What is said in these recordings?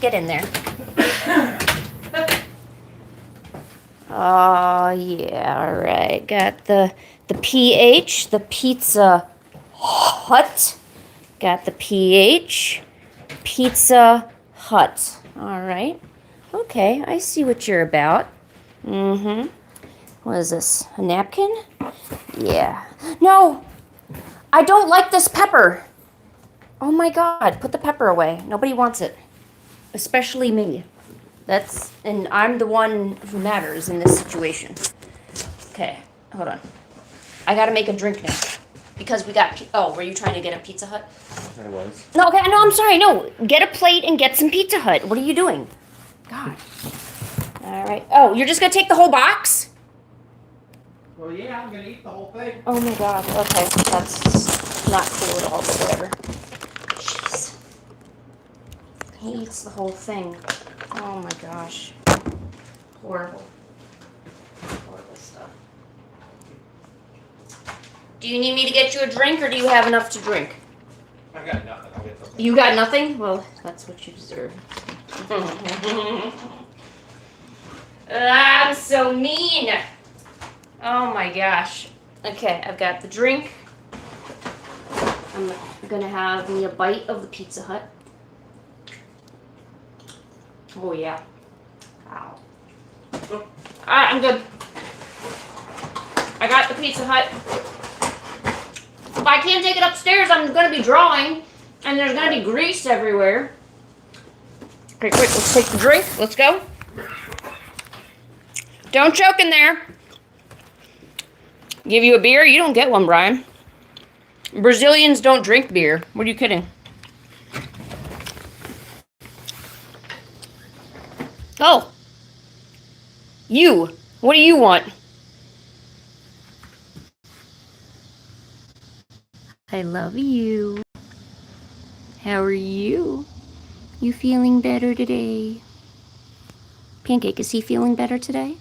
get in there. Oh, yeah, all right. Got the PH, the Pizza Hut. Got the PH, Pizza Hut. All right. Okay, I see what you're about. Mm-hmm. What is this? A napkin? Yeah. No! I don't like this pepper. Oh my God, put the pepper away. Nobody wants it. Especially me. And I'm the one who matters in this situation. Okay, hold on. I gotta make a drink now. Because we got, were you trying to get a Pizza Hut? I was. No, okay, no, I'm sorry, no. Get a plate and get some Pizza Hut. What are you doing? God. All right. Oh, you're just gonna take the whole box? Well, yeah, I'm gonna eat the whole thing. Oh my God, okay. That's not cool at all, but whatever. Jeez. He eats the whole thing. Oh my gosh. Horrible. Horrible stuff. Do you need me to get you a drink, or do you have enough to drink? I got nothing. I'll get something. You got nothing? Well, that's what you deserve. I'm so mean. Oh my gosh. Okay, I've got the drink. I'm gonna have me a bite of the Pizza Hut. Oh yeah. Wow. Alright, I'm good. I got the Pizza Hut. If I can't take it upstairs, I'm gonna be drawing, and there's gonna be grease everywhere. Okay, quick, let's take the drink. Let's go. Don't choke in there. Give you a beer? You don't get one, Brian. Brazilians don't drink beer. What are you kidding? Oh. You. What do you want? I love you. How are you? You feeling better today? Pancake, is he feeling better today?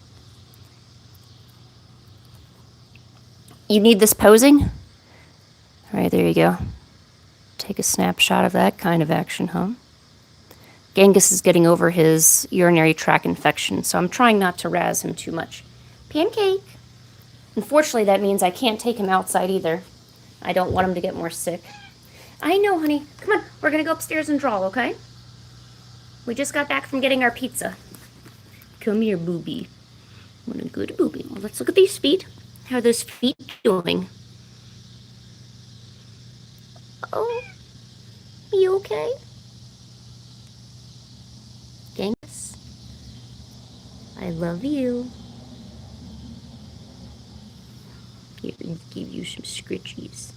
You need this posing? All right, there you go. Take a snapshot of that kind of action, huh? Genghis is getting over his urinary tract infection, so I'm trying not to razz him too much. Pancake! Unfortunately, that means I can't take him outside either. I don't want him to get more sick. I know, honey. Come on, we're gonna go upstairs and draw, okay? We just got back from getting our pizza. Come here, booby. What a good booby. Well, let's look at these feet. How are those feet doing? Oh, you okay? Genghis, I love you. Here, give you some scritchies.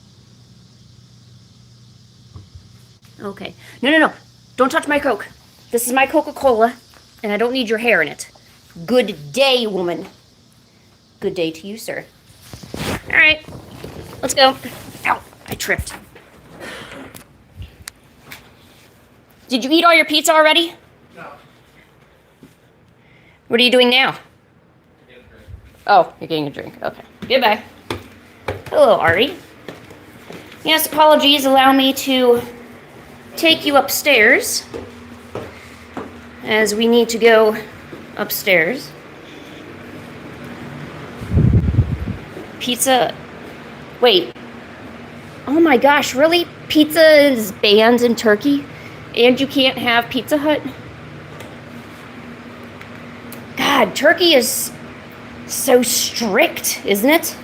Okay. No. Don't touch my Coke. This is my Coca-Cola, and I don't need your hair in it. Good day, woman. Good day to you, sir. All right. Let's go. Ow, I tripped. Did you eat all your pizza already? No. What are you doing now? Get a drink. Oh, you're getting a drink. Okay. Goodbye. Hello, Ari. Yes, apologies. Allow me to take you upstairs, as we need to go upstairs. Pizza. Wait. Oh my gosh, really? Pizza is banned in Turkey? And you can't have Pizza Hut? God, Turkey is so strict, isn't it?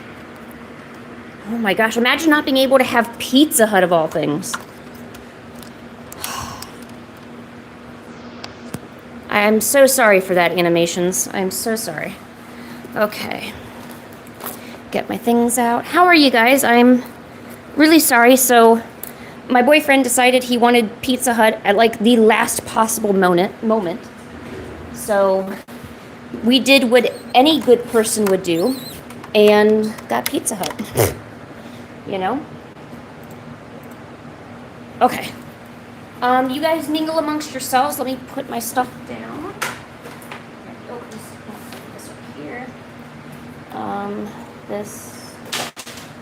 Oh my gosh, imagine not being able to have Pizza Hut of all things. I'm so sorry for that, Animations. I'm so sorry. Okay. Get my things out. How are you guys? I'm really sorry. So, my boyfriend decided he wanted Pizza Hut at like the last possible moment. So, we did what any good person would do and got Pizza Hut. You know? Okay. You guys mingle amongst yourselves. Let me put my stuff down. Oh, this up here. This.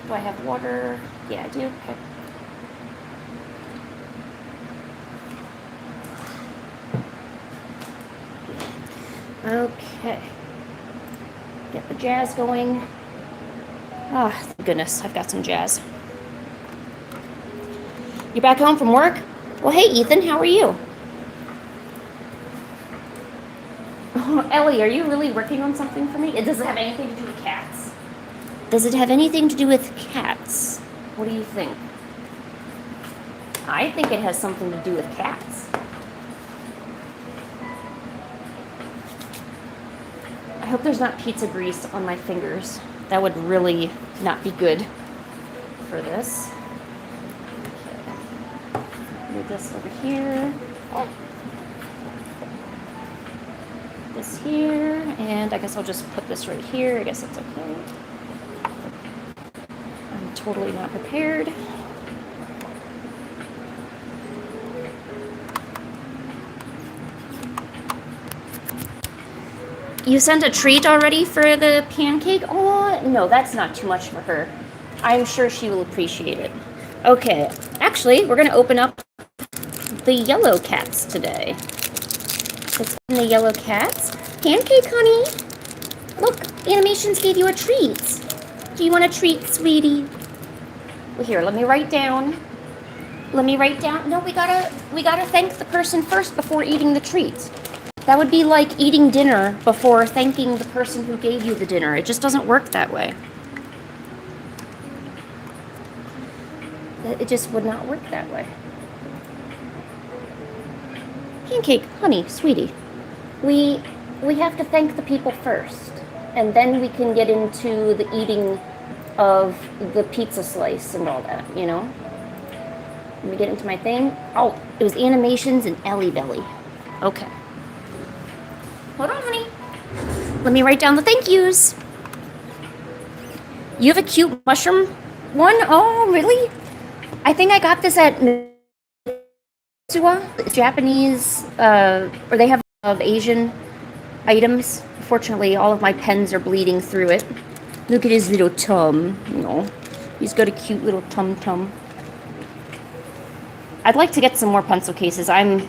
Do I have water? Yeah, I do. Okay. Okay. Get the jazz going. Ah, thank goodness, I've got some jazz. You back home from work? Well, hey, Ethan, how are you? Oh, Ellie, are you really working on something for me? Does it have anything to do with cats? Does it have anything to do with cats? What do you think? I think it has something to do with cats. I hope there's not pizza grease on my fingers. That would really not be good for this. Okay. Move this over here. Oh. This here, and I guess I'll just put this right here. I guess that's okay. I'm totally not prepared. You sent a treat already for the pancake? Oh, no, that's not too much for her. I'm sure she will appreciate it. Okay, actually, we're going to open up the yellow cats today. Let's open the yellow cats. Pancake, honey. Look, Animations gave you a treat. Do you want a treat, sweetie? Well, here, let me write down. No, we gotta thank the person first before eating the treat. That would be like eating dinner before thanking the person who gave you the dinner. It just doesn't work that way. It just would not work that way. Pancake, honey, sweetie, we have to thank the people first, and then we can get into the eating of the pizza slice and all that, you know? Let me get into my thing. Oh, it was Animations and Ellie Belly. Okay. Hold on, honey. Let me write down the thank yous. You have a cute mushroom one? Oh, really? I think I got this at It's Japanese, or they have Asian items. Fortunately, all of my pens are bleeding through it. Look at his little tum, you know. He's got a cute little tum-tum. I'd like to get some more pencil cases. I'm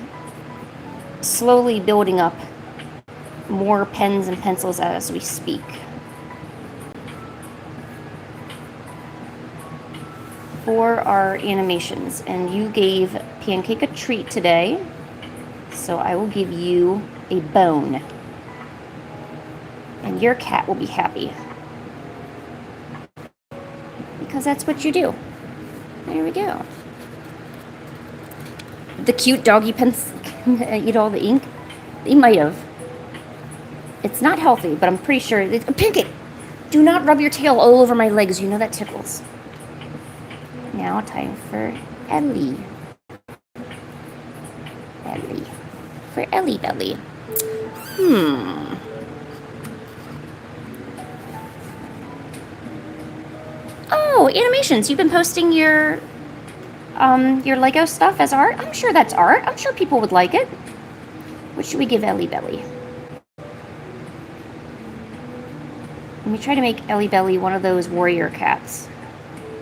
slowly building up more pens and pencils as we speak. For our Animations, and you gave Pancake a treat today, so I will give you a bone, and your cat will be happy because that's what you do. There we go. The cute doggy pens eat all the ink. They might have. It's not healthy, but I'm pretty sure. Pancake, do not rub your tail all over my legs. You know that tickles. Now time for Ellie. For Ellie Belly. Oh, Animations, you've been posting your Lego stuff as art? I'm sure that's art. I'm sure people would like it. What should we give Ellie Belly? Let me try to make Ellie Belly one of those warrior cats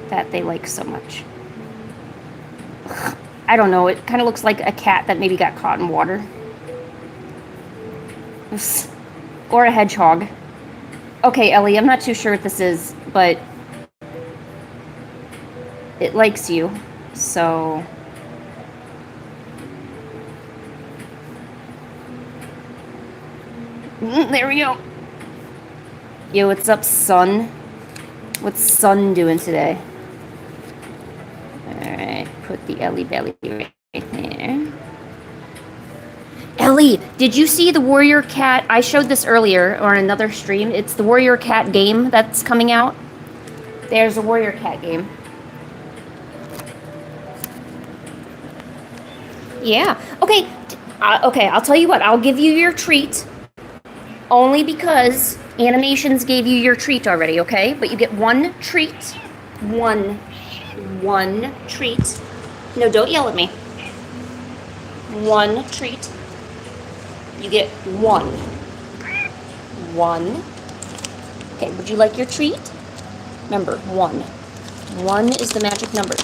that they like so much. I don't know, it kind of looks like a cat that maybe got caught in water. Or a hedgehog. Okay, Ellie, I'm not too sure what this is, but it likes you, so... There we go. Yo, what's up, son? What's Son doing today? Alright, put the Ellie Belly right there. Ellie, did you see the Warrior Cat? I showed this earlier on another stream. It's the Warrior Cat game that's coming out. There's a Warrior Cat game. Yeah. Okay. Okay, I'll tell you what. I'll give you your treat. Only because Animations gave you your treat already, okay? But you get one treat. One treat. No, don't yell at me. One treat. You get one. Okay, would you like your treat? Remember, one. One is the magic number.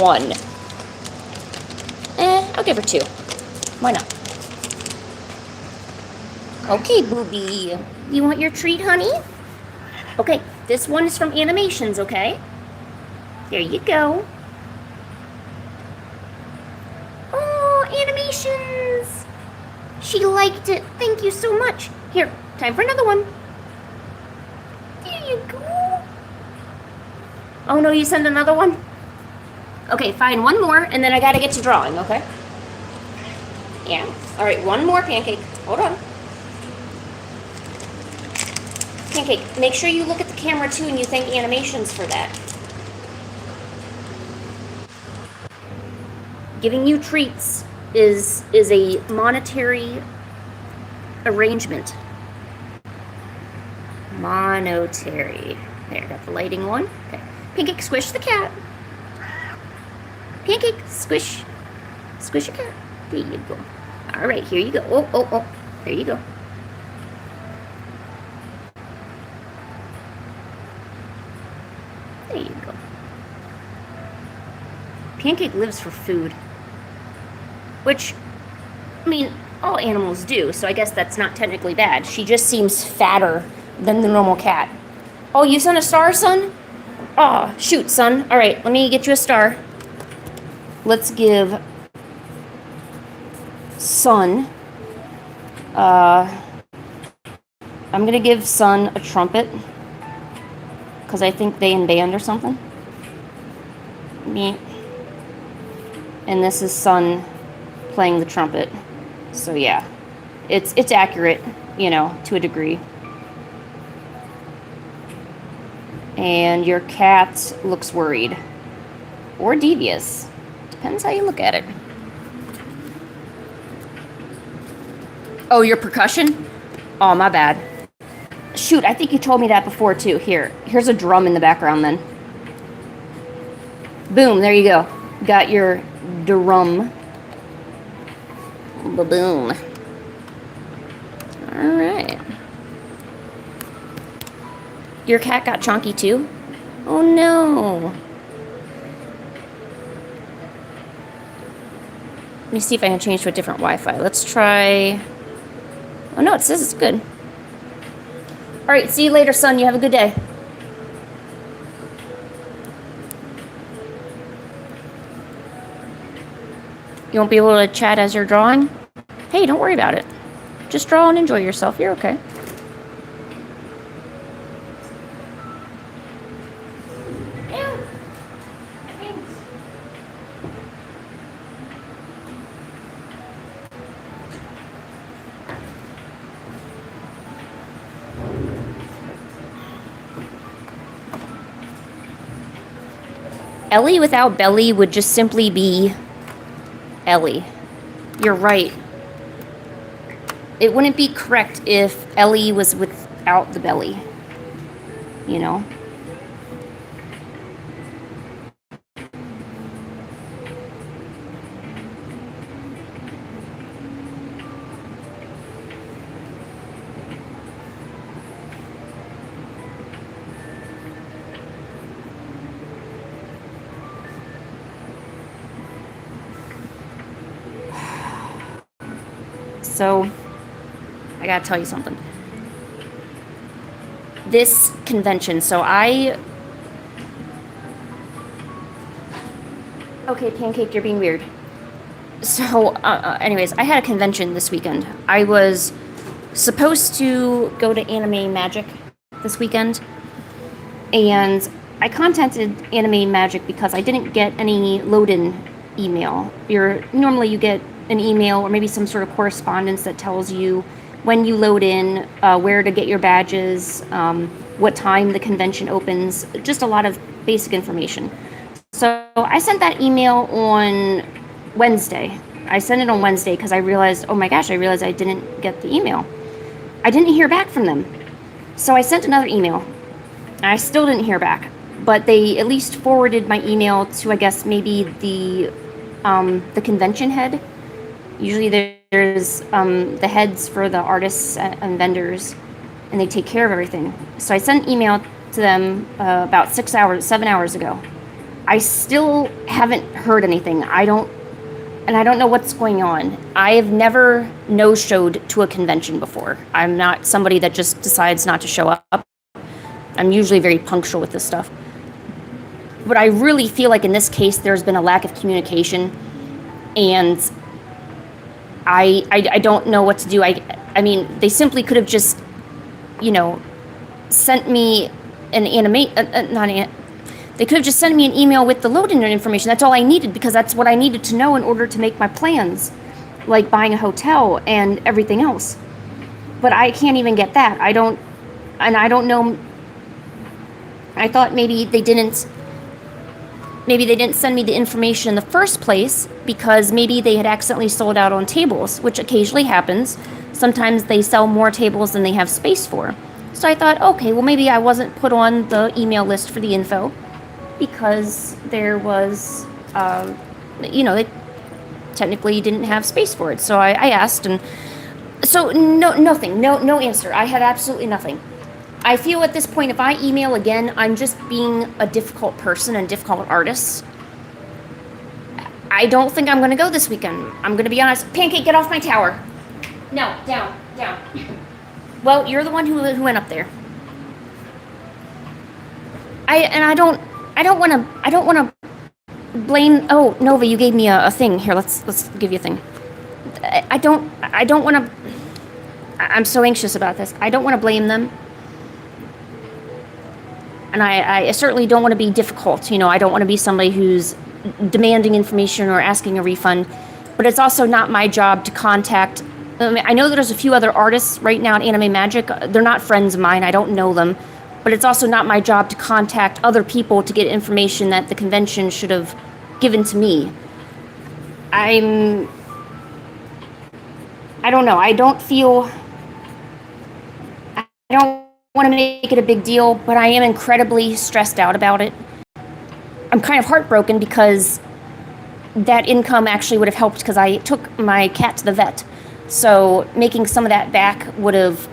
One. I'll give her two. Why not? Okay, booby. You want your treat, honey? Okay, this one is from Animations, okay? Here you go. Oh, Animations! She liked it. Thank you so much. Here, time for another one. There you go. Oh no, you send another one? Okay, fine, one more, and then I gotta get to drawing, okay? Yeah. All right, one more pancake. Hold on. Pancake, make sure you look at the camera too and you thank Animations for that. Giving you treats is a monetary arrangement. Monetary. There, got the lighting one. Okay. Pancake, squish the cat. Pancake, squish. Squish your cat. There you go. All right, here you go. Oh, oh, oh. There you go. There you go. Pancake lives for food. Which, I mean, all animals do, so I guess that's not technically bad. She just seems fatter than the normal cat. Oh, you sent a star, son? Oh, shoot, son. All right, let me get you a star. Let's give son, I'm gonna give son a trumpet, because I think they in band or something. Me. And this is son playing the trumpet. So yeah, it's accurate, you know, to a degree. And your cat looks worried. Or devious. Depends how you look at it. Oh, your percussion? Oh, my bad. Shoot, I think you told me that before too. Here's a drum in the background then. Boom, there you go. Got your drum. Ba-boom. Alright. Your cat got chonky too? Oh no. Let me see if I can change to a different Wi-Fi. Let's try... Oh no, it says it's good. Alright, see you later, son. You have a good day. You won't be able to chat as you're drawing? Hey, don't worry about it. Just draw and enjoy yourself. You're okay. Yeah. Thanks. Ellie without belly would just simply be Ellie. You're right. It wouldn't be correct if Ellie was without the belly. You know? So, I gotta tell you something. This convention, okay, Pancake, you're being weird. So, anyways, I had a convention this weekend. I was supposed to go to Anime Magic this weekend, and I contacted Anime Magic because I didn't get any load-in email. Normally you get an email or maybe some sort of correspondence that tells you when you load in, where to get your badges, what time the convention opens, just a lot of basic information. So I sent that email on Wednesday. I sent it on Wednesday because I realized I didn't get the email. I didn't hear back from them. So I sent another email. I still didn't hear back, but they at least forwarded my email to, I guess, maybe the convention head. Usually there's the heads for the artists and vendors, and they take care of everything. So I sent an email to them about 7 hours ago. I still haven't heard anything. I don't and I don't know what's going on. I have never no-showed to a convention before. I'm not somebody that just decides not to show up. I'm usually very punctual with this stuff. But I really feel like in this case, there's been a lack of communication, and I don't know what to do. I mean, they simply could have just, you know, sent me an they could have just sent me an email with the load-in information. That's all I needed, because that's what I needed to know in order to make my plans, like buying a hotel and everything else. But I can't even get that. I don't know. I thought maybe they didn't send me the information in the first place because maybe they had accidentally sold out on tables, which occasionally happens. Sometimes they sell more tables than they have space for. So I thought, okay, well, maybe I wasn't put on the email list for the info because there was, they technically didn't have space for it. So I asked, and so nothing, no answer. I have absolutely nothing. I feel at this point, if I email again, I'm just being a difficult person and difficult artist. I don't think I'm going to go this weekend. I'm going to be honest. Pancake, get off my tower. No, down. Well, you're the one who went up there. I don't want to blame. Oh, Nova, you gave me a thing. Here, let's give you a thing. I don't want to. I'm so anxious about this. I don't want to blame them. And I certainly don't want to be difficult. I don't want to be somebody who's demanding information or asking a refund. But it's also not my job to contact. I know that there's a few other artists right now at Anime Magic. They're not friends of mine. I don't know them. But it's also not my job to contact other people to get information that the convention should have given to me. I don't know. I don't want to make it a big deal, but I am incredibly stressed out about it. I'm kind of heartbroken because that income actually would have helped because I took my cat to the vet. So making some of that back would have,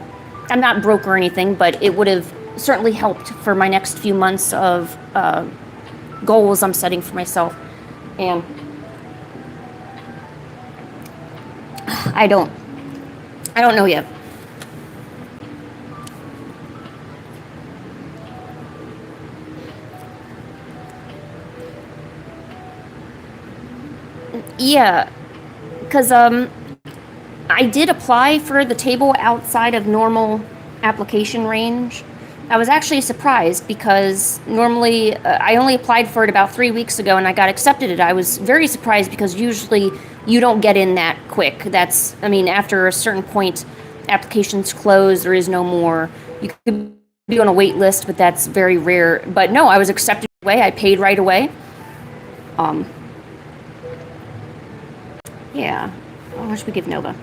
I'm not broke or anything, but it would have certainly helped for my next few months of goals I'm setting for myself. And I don't know yet. Yeah, because I did apply for the table outside of normal application range. I was actually surprised because normally I only applied for it about 3 weeks ago and I got accepted. I was very surprised because usually you don't get in that quick. After a certain point, applications close, there is no more. You could be on a wait list, but that's very rare. But no, I was accepted right away. I paid right away. Yeah. How much we give Nova?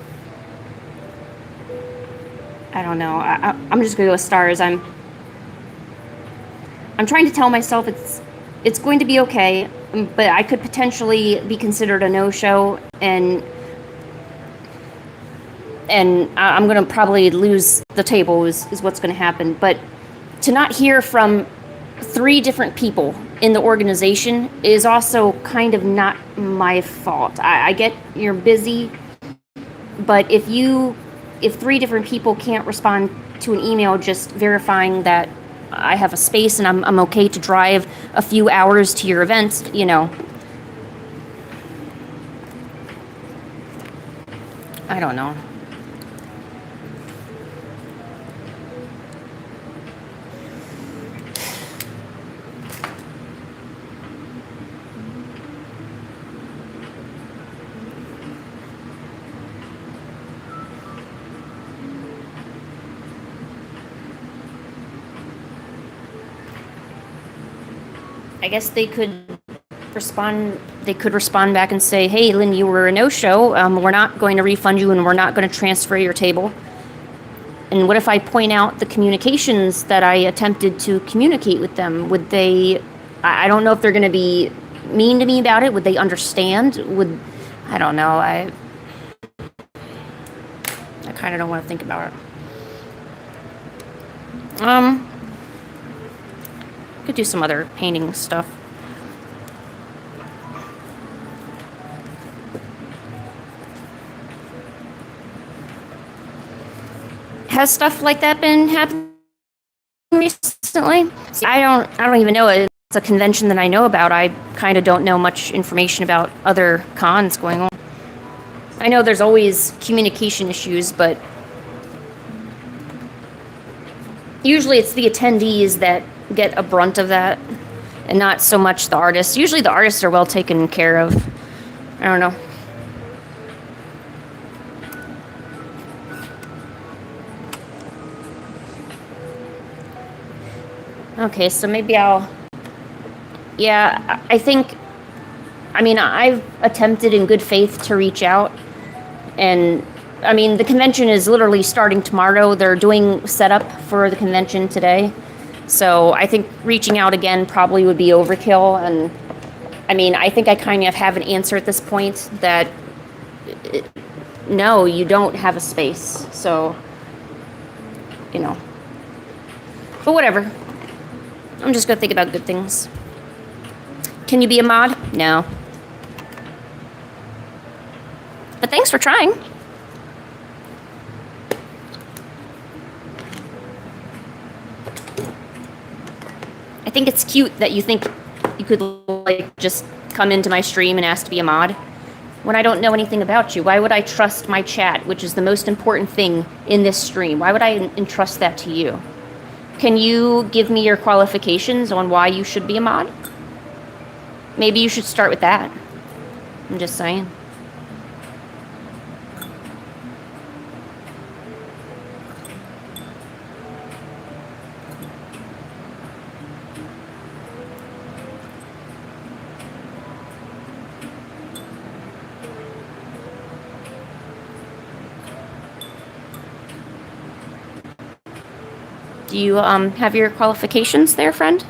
I don't know. I'm just gonna go with stars. I'm trying to tell myself it's going to be okay, but I could potentially be considered a no-show, and I'm gonna probably lose the table is what's gonna happen. But to not hear from 3 different people in the organization is also kind of not my fault. I get you're busy, but if 3 different people can't respond to an email just verifying that I have a space and I'm okay to drive a few hours to your event, I don't know. I guess they could respond back and say, hey, Lynn, you were a no-show. We're not going to refund you and we're not going to transfer your table. And what if I point out the communications that I attempted to communicate with them? Would they, I don't know if they're going to be mean to me about it. Would they understand? I don't know. I kind of don't want to think about it. Could do some other painting stuff. Has stuff like that been happening recently? See, I don't even know it. It's a convention that I know about. I kind of don't know much information about other cons going on. I know there's always communication issues, but usually it's the attendees that get a brunt of that, and not so much the artists. Usually the artists are well taken care of. I don't know. Okay, so maybe I'll... Yeah, I think... I mean, I've attempted in good faith to reach out, and I mean, the convention is literally starting tomorrow. They're doing setup for the convention today. So I think reaching out again probably would be overkill. And I mean, I think I kind of have an answer at this point that no, you don't have a space. So, you know, but whatever. I'm just going to think about good things. Can you be a mod? No. But thanks for trying. I think it's cute that you think you could, like, just come into my stream and ask to be a mod when I don't know anything about you. Why would I trust my chat, which is the most important thing in this stream? Why would I entrust that to you? Can you give me your qualifications on why you should be a mod? Maybe you should start with that. I'm just saying. Do you have your qualifications there, friend?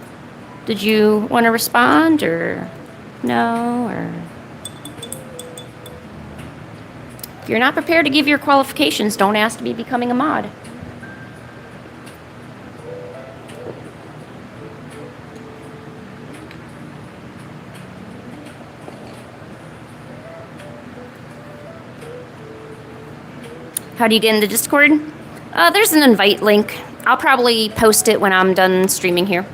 Did you want to respond, or no, or... If you're not prepared to give your qualifications, don't ask to be becoming a mod. How do you get into Discord? There's an invite link. I'll probably post it when I'm done streaming here.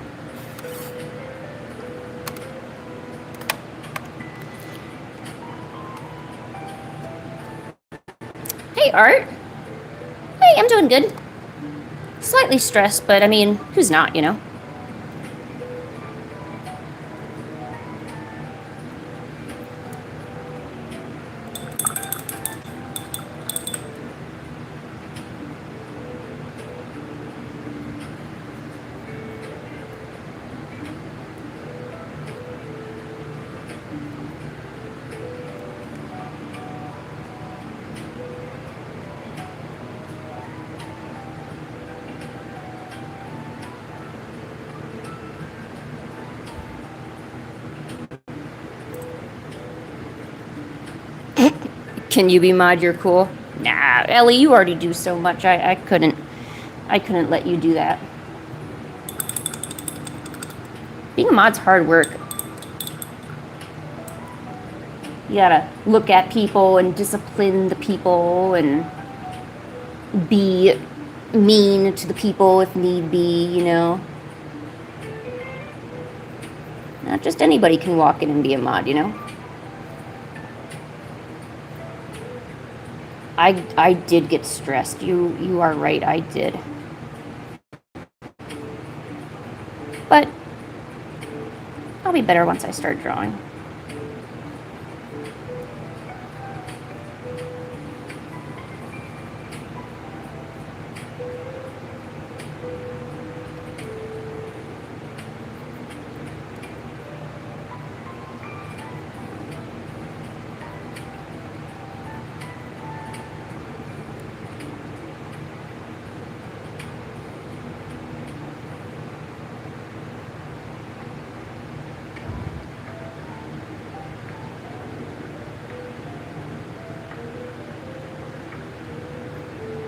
Hey, Art. Hey, I'm doing good. Slightly stressed, but I mean, who's not, you know? Can you be mod? You're cool. Nah, Ellie, you already do so much. I couldn't let you do that. Being a mod's hard work. You gotta look at people and discipline the people and be mean to the people if need be, you know. Not just anybody can walk in and be a mod, you know. I did get stressed. You are right, I did. But I'll be better once I start drawing.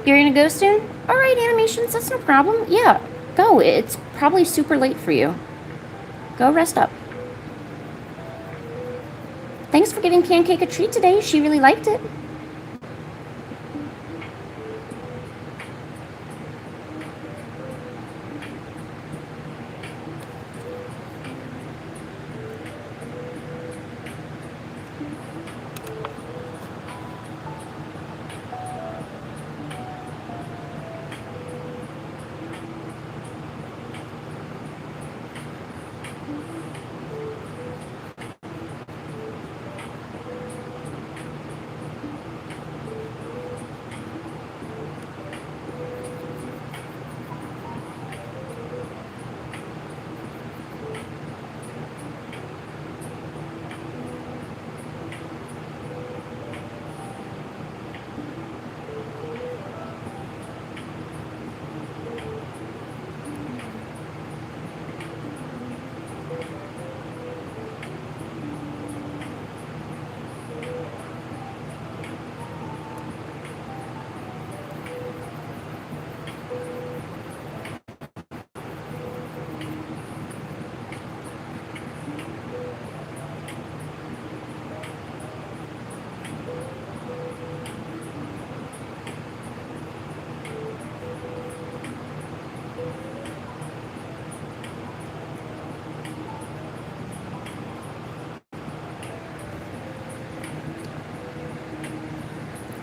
You're gonna go soon? Alright, animations, that's no problem. Yeah, go. It's probably super late for you. Go rest up. Thanks for giving Pancake a treat today. She really liked it.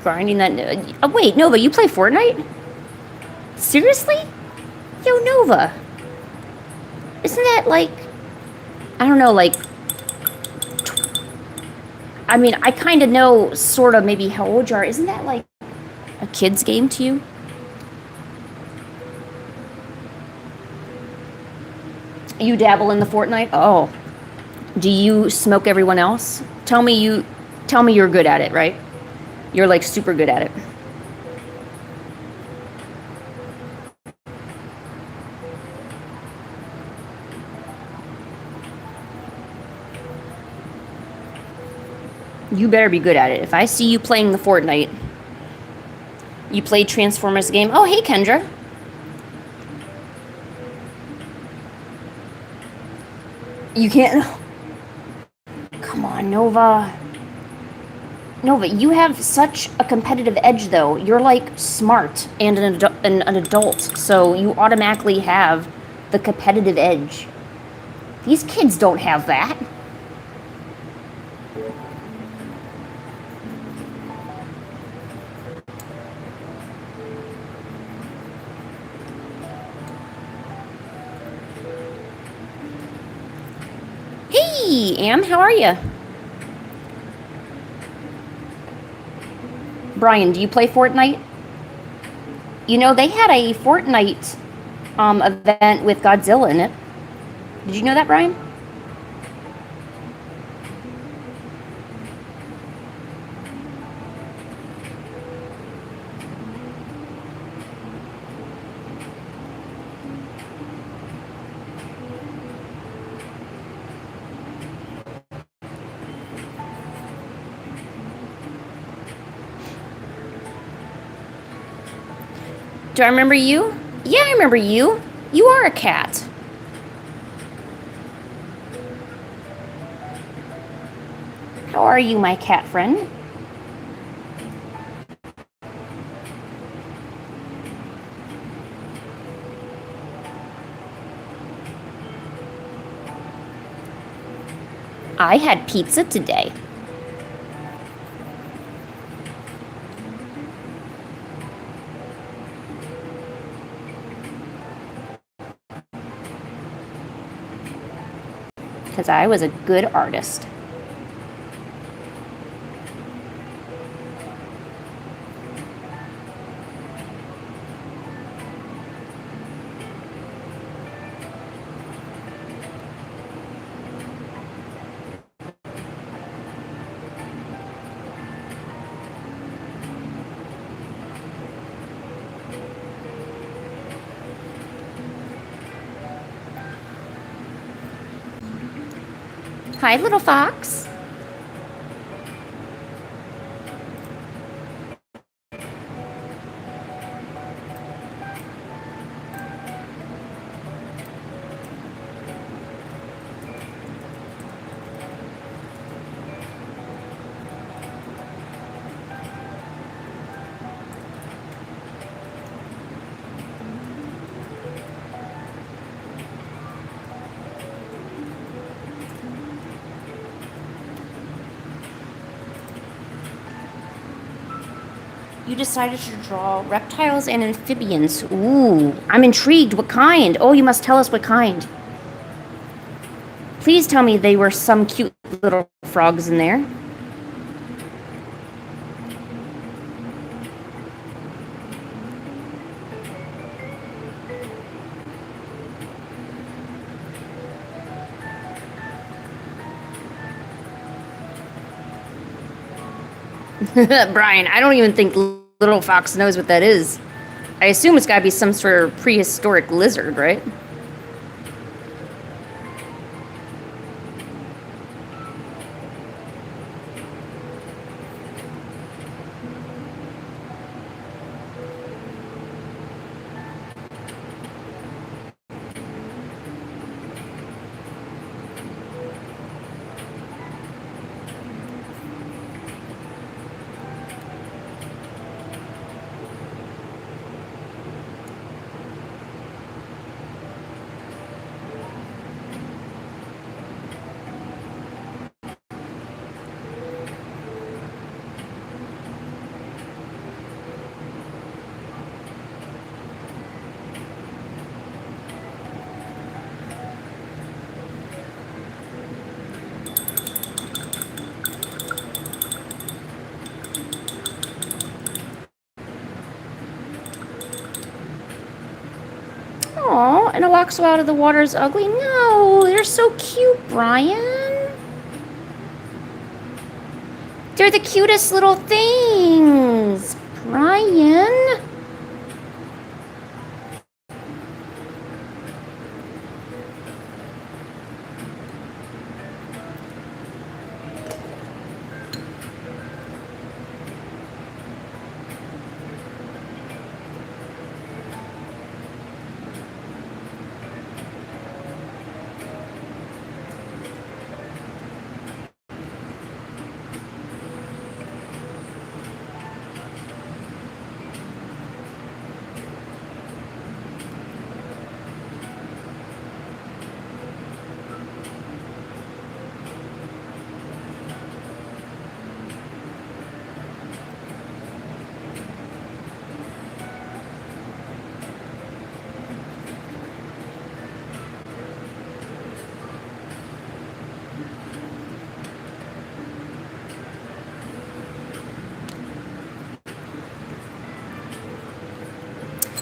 Grinding that. Oh, wait, Nova, you play Fortnite? Seriously? Yo, Nova. Isn't that like, I don't know, like, I mean, I kind of know sort of maybe how old you are. Isn't that like a kid's game to you? You dabble in the Fortnite? Oh. Do you smoke everyone else? Tell me you're good at it, right? You're like super good at it. You better be good at it. If I see you playing the Fortnite, you play Transformers game. Oh, hey, Kendra. You can't. Come on, Nova. Nova, you have such a competitive edge, though. You're like smart and an adult, so you automatically have the competitive edge. These kids don't have that. Hey, Am, how are you? Brian, do you play Fortnite? You know, they had a Fortnite event with Godzilla in it. Did you know that, Brian? Do I remember you? Yeah, I remember you. You are a cat. How are you, my cat friend? I had pizza today. Because I was a good artist. Hi, little fox. You decided to draw reptiles and amphibians. Ooh, I'm intrigued. What kind? Oh, you must tell us what kind. Please tell me they were some cute little frogs in there. Brian, I don't even think little fox knows what that is. I assume it's gotta be some sort of prehistoric lizard, right? Aw, and it walks out of the water is ugly? No, they're so cute, Brian. They're the cutest little things, Brian.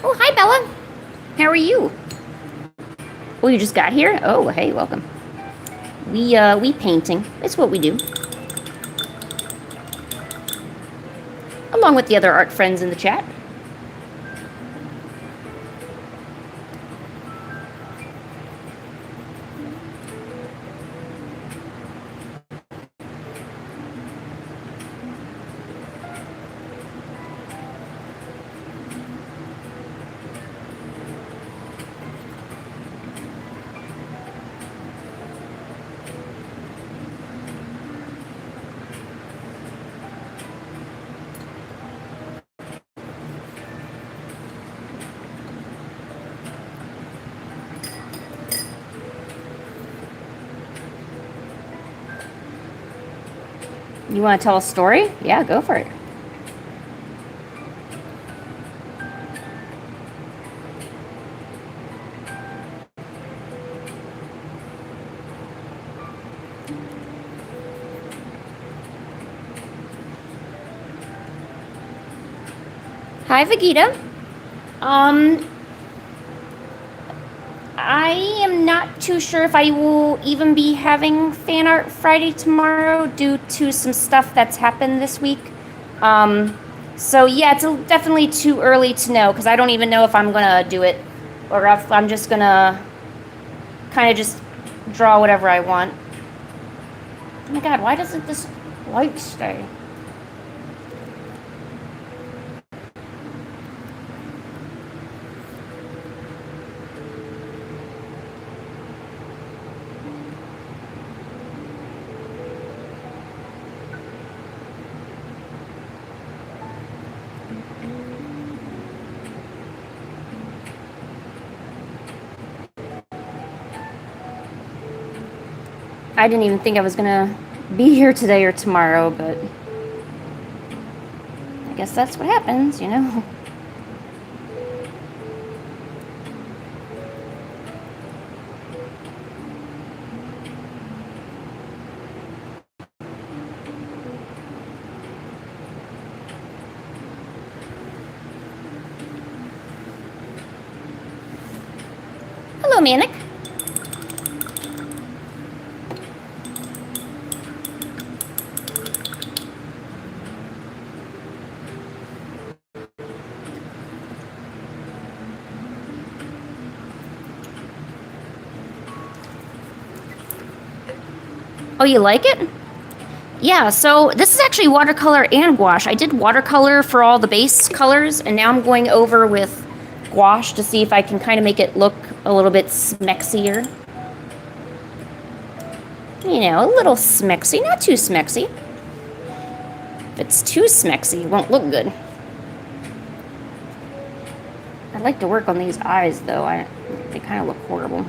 Oh, hi, Bella. How are you? Oh, you just got here? Oh, hey, welcome. We painting. It's what we do. Along with the other art friends in the chat. You want to tell a story? Yeah, go for it. Hi, Vegeta. I am not too sure if I will even be having Fan Art Friday tomorrow due to some stuff that's happened this week. So yeah, it's definitely too early to know because I don't even know if I'm gonna do it or if I'm just gonna kind of just draw whatever I want. Oh my god, why doesn't this light stay? I didn't even think I was gonna be here today or tomorrow, but I guess that's what happens, you know? Hello, Manic. Oh, you like it? Yeah, so this is actually watercolor and gouache. I did watercolor for all the base colors, and now I'm going over with gouache to see if I can kind of make it look a little bit smexier. You know, a little smexy, not too smexy. If it's too smexy, it won't look good. I'd like to work on these eyes, though. They kind of look horrible.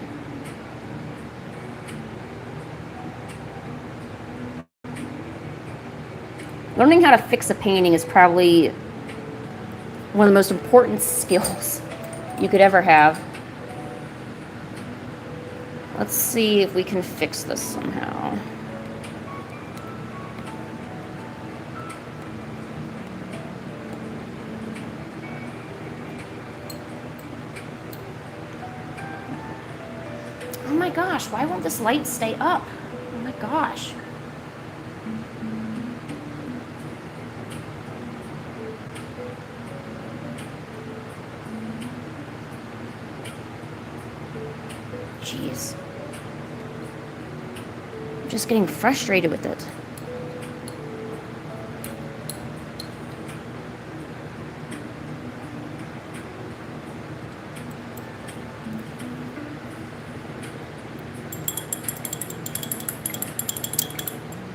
Learning how to fix a painting is probably one of the most important skills you could ever have. Let's see if we can fix this somehow. gosh, why won't this light stay up? Oh my gosh. Jeez. I'm just getting frustrated with it.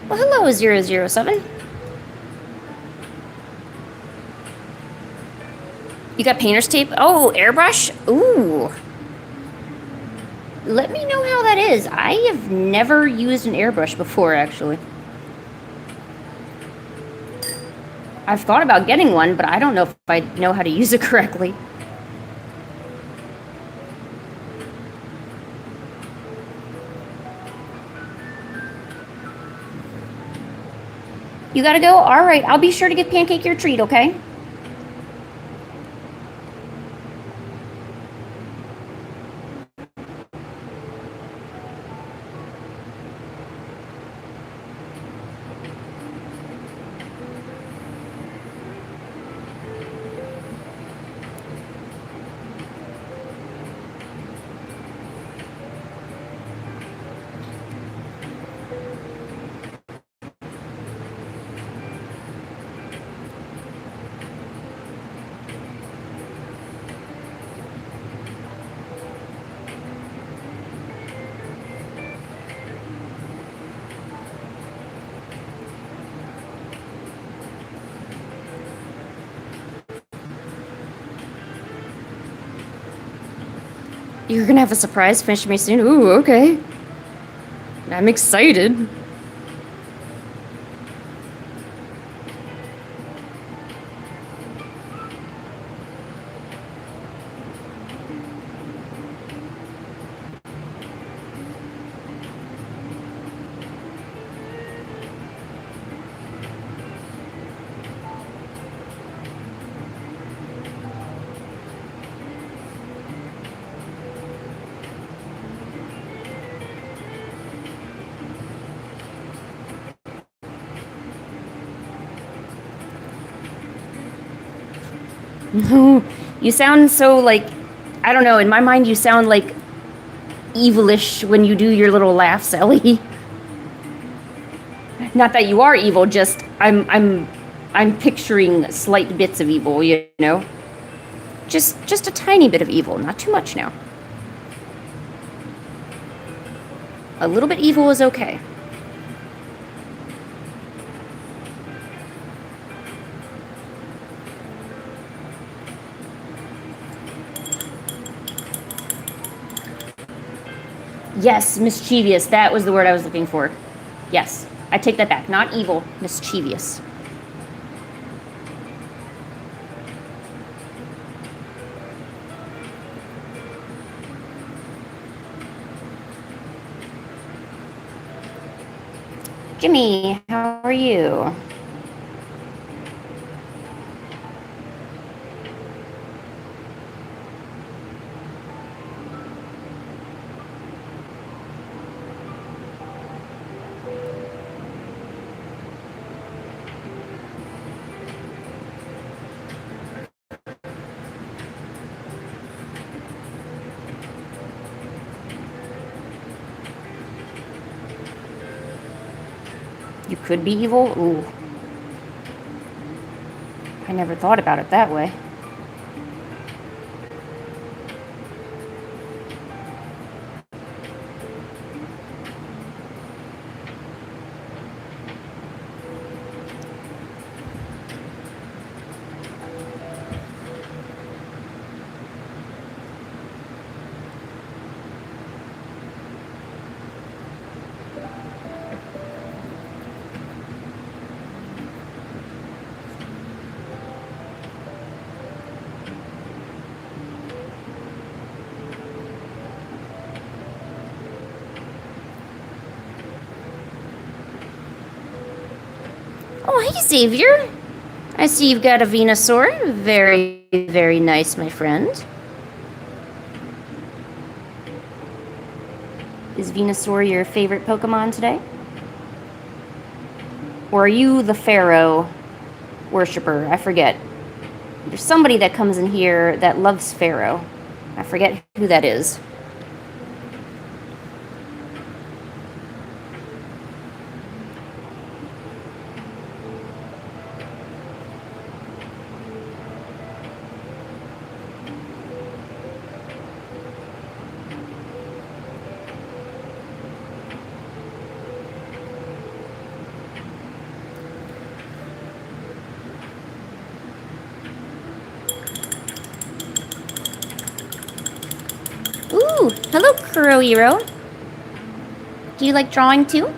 Well, hello, 007. You got painter's tape? Oh, airbrush? Ooh. Let me know how that is. I have never used an airbrush before, actually. I've thought about getting one, but I don't know if I know how to use it correctly. You gotta go? Alright, I'll be sure to give Pancake your treat, okay? You're gonna have a surprise finish me soon? Ooh, okay. I'm excited. You sound so, like, I don't know, in my mind you sound like evilish when you do your little laughs, Ellie. Not that you are evil, just I'm picturing slight bits of evil, you know? Just a tiny bit of evil, not too much now. A little bit evil is okay. Yes, mischievous. That was the word I was looking for. Yes, I take that back. Not evil, mischievous. Jimmy, how are you? You could be evil? Ooh. I never thought about it that way. Oh, hey, Xavier. I see you've got a Venusaur. Very, very nice, my friend. Is Venusaur your favorite Pokemon today? Or are you the Pharaoh worshiper? I forget. There's somebody that comes in here that loves Pharaoh. I forget who that is. Ooh, hello, Kurohiro. Do you like drawing too?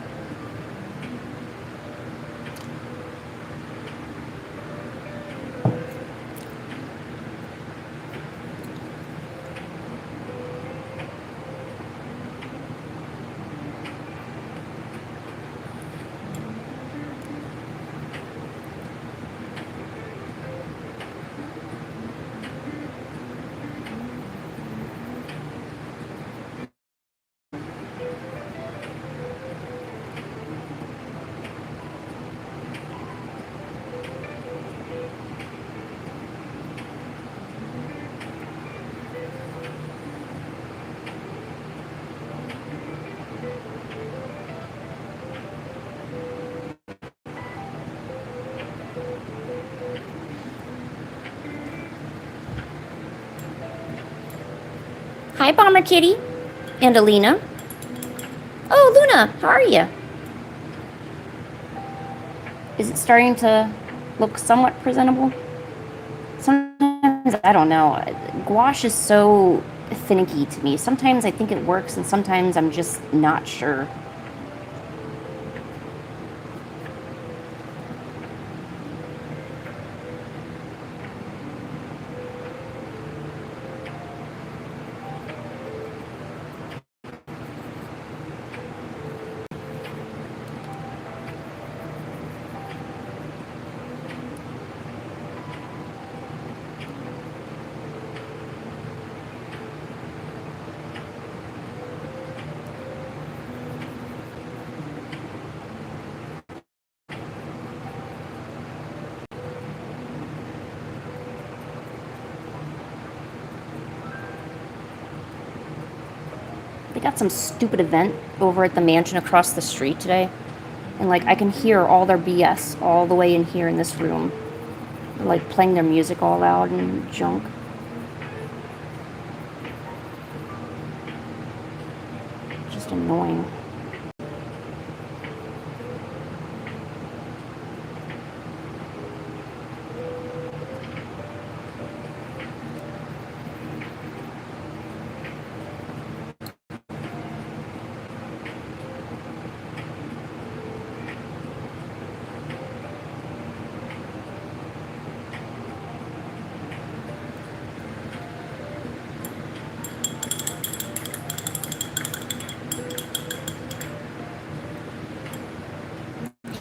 Hi, Bomber Kitty. And Alina. Oh, Luna, how are you? Is it starting to look somewhat presentable? Sometimes, I don't know. Gouache is so finicky to me. Sometimes I think it works, and sometimes I'm just not sure. They got some stupid event over at the mansion across the street today. And, like, I can hear all their BS all the way in here in this room. They're, like, playing their music all loud and junk. Just annoying.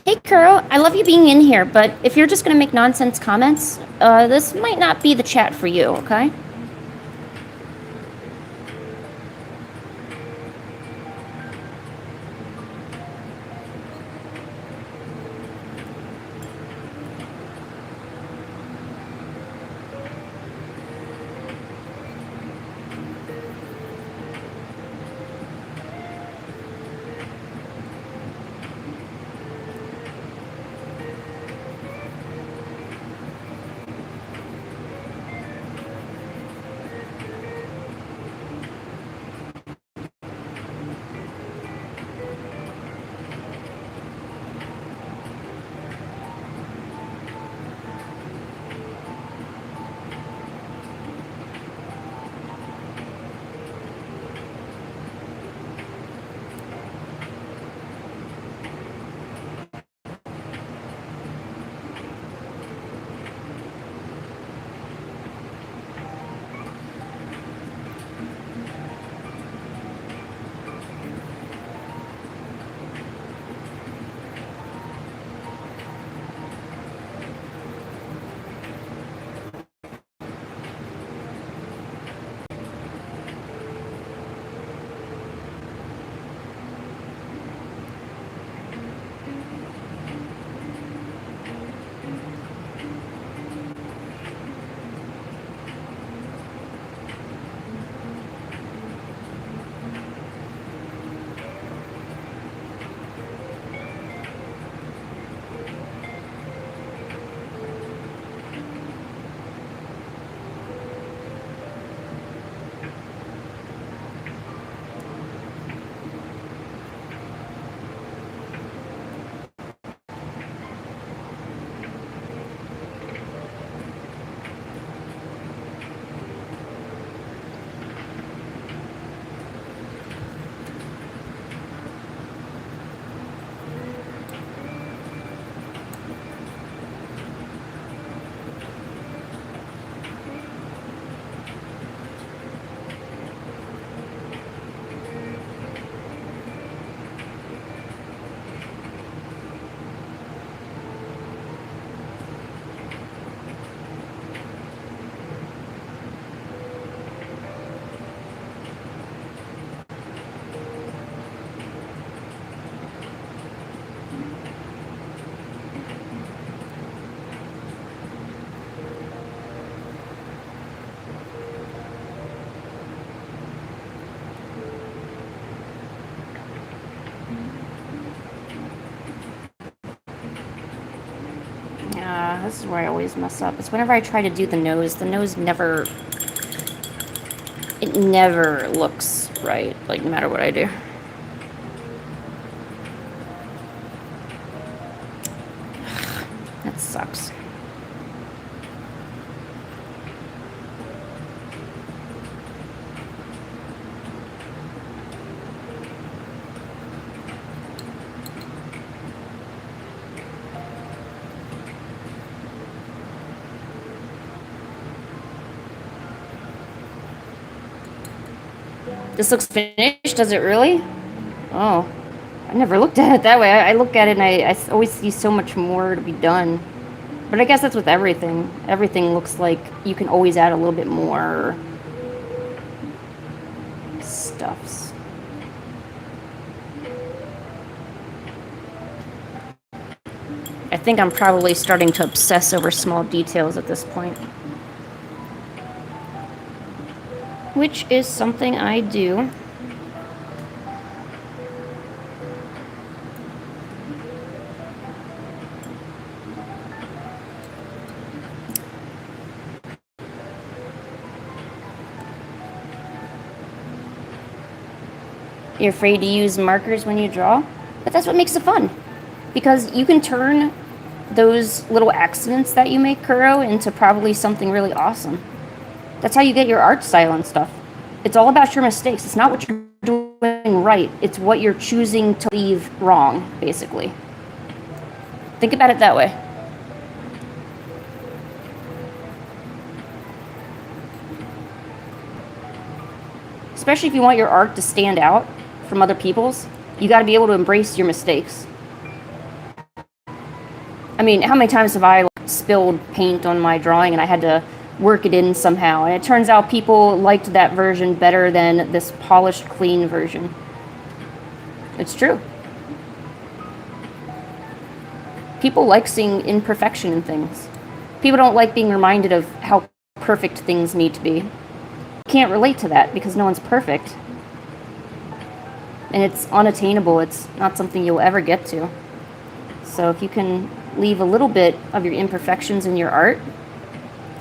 Hey, Kuro, I love you being in here, but if you're just going to make nonsense comments, this might not be the chat for you, okay? This is where I always mess up. It's whenever I try to do the nose never... It never looks right, like, no matter what I do. That sucks. This looks finished, does it really? Oh, I never looked at it that way. I look at it and I always see so much more to be done. But I guess that's with everything. Everything looks like you can always add a little bit more stuffs. I think I'm probably starting to obsess over small details at this point. Which is something I do. You're afraid to use markers when you draw? But that's what makes it fun. Because you can turn those little accidents that you make, Kuro, into probably something really awesome. That's how you get your art style and stuff. It's all about your mistakes. It's not what you're doing right. It's what you're choosing to leave wrong, basically. Think about it that way. Especially if you want your art to stand out from other people's, you got to be able to embrace your mistakes. I mean, how many times have I spilled paint on my drawing and I had to work it in somehow? And it turns out people liked that version better than this polished, clean version. It's true. People like seeing imperfection in things. People don't like being reminded of how perfect things need to be. You can't relate to that because no one's perfect. And it's unattainable. It's not something you'll ever get to. So if you can leave a little bit of your imperfections in your art,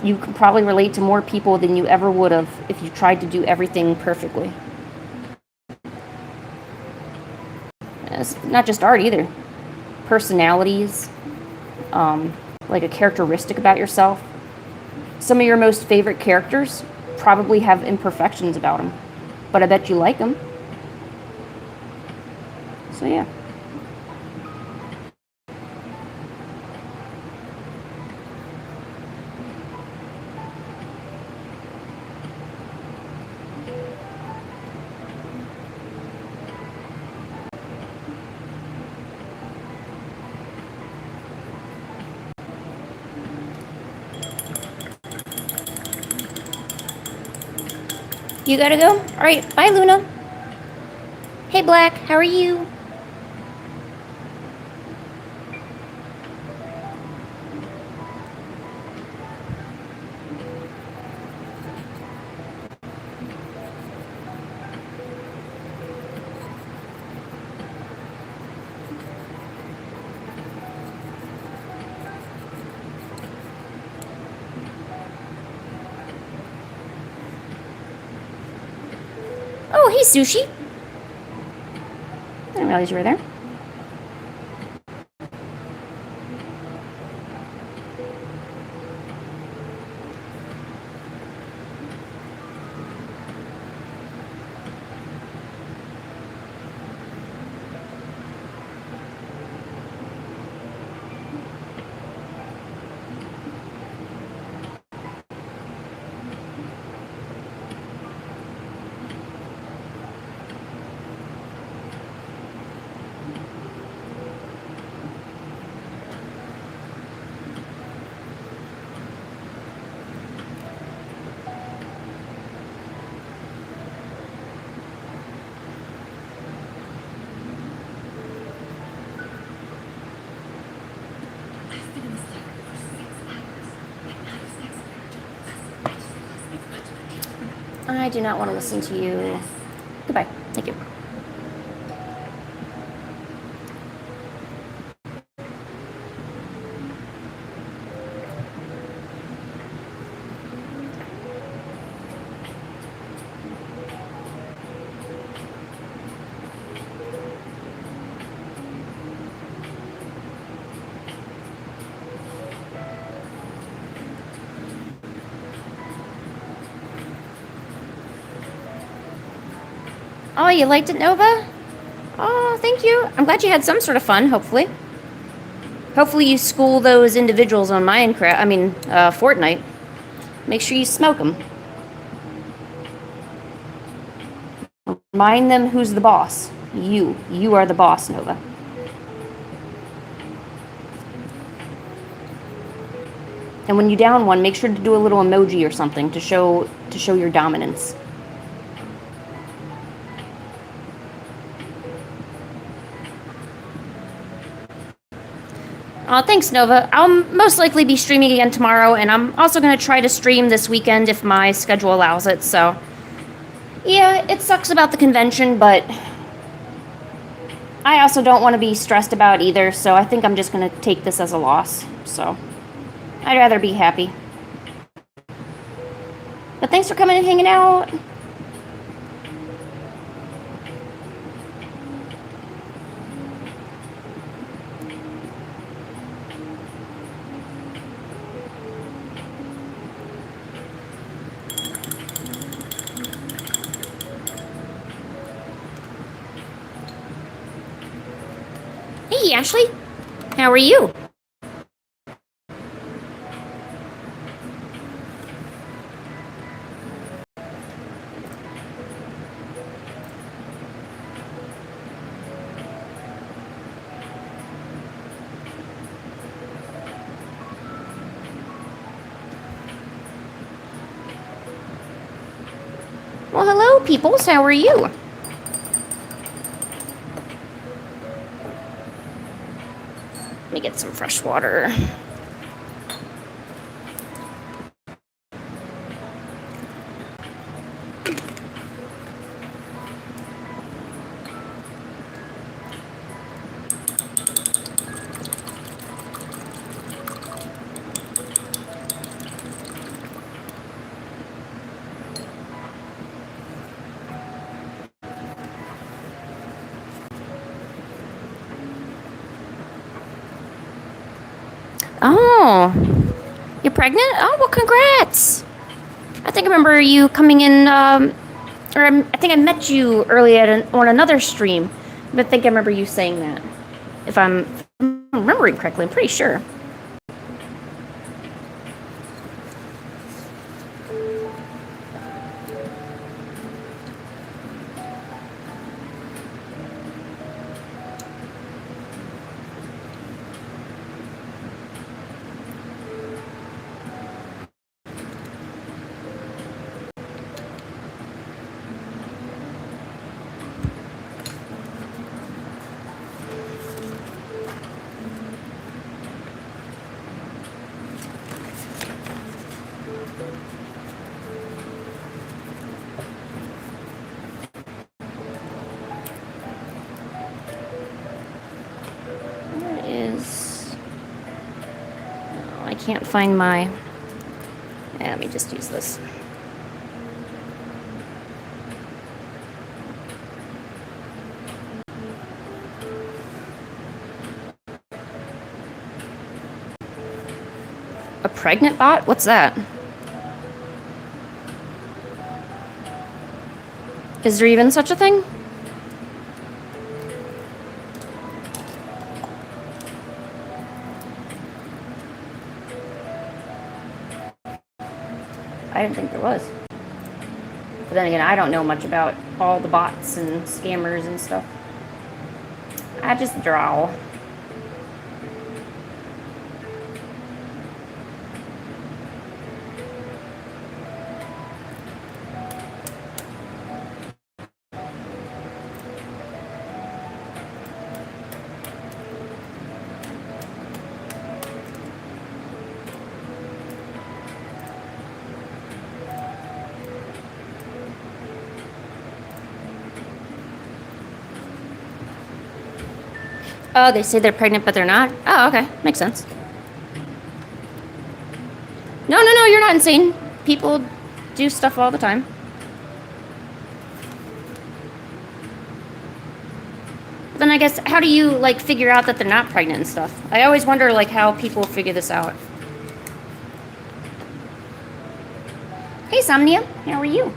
you can probably relate to more people than you ever would have if you tried to do everything perfectly. It's not just art either. Personalities, like a characteristic about yourself. Some of your most favorite characters probably have imperfections about them, but I bet you like them. So yeah. You gotta go? Alright, bye Luna. Hey Black, how are you? Oh, hey Sushi. I didn't realize you were there. I do not want to listen to you. Goodbye. Thank you. Oh, you liked it, Nova? Oh, thank you. I'm glad you had some sort of fun, hopefully. Hopefully you school those individuals on Minecraft, Fortnite. Make sure you smoke them. Remind them who's the boss. You. You are the boss, Nova. And when you down one, make sure to do a little emoji or something to show your dominance. Thanks, Nova. I'll most likely be streaming again tomorrow, and I'm also going to try to stream this weekend if my schedule allows it, so... Yeah, it sucks about the convention, but... I also don't want to be stressed about either, so I think I'm just going to take this as a loss, so... I'd rather be happy. But thanks for coming and hanging out. Hey, Ashley. How are you? Well, hello, peoples. How are you? Let me get some fresh water. Oh, you're pregnant? Oh, well, congrats. I think I remember you coming in, I think I met you early on another stream. But I think I remember you saying that. If I'm remembering correctly, I'm pretty sure. Can't find my... Yeah, let me just use this. A pregnant bot? What's that? Is there even such a thing? I didn't think there was. But then again, I don't know much about all the bots and scammers and stuff. I just draw. Oh, they say they're pregnant, but they're not? Oh, okay. Makes sense. No, you're not insane. People do stuff all the time. But then I guess, how do you, like, figure out that they're not pregnant and stuff? I always wonder, like, how people figure this out. Hey, Somnia. How are you?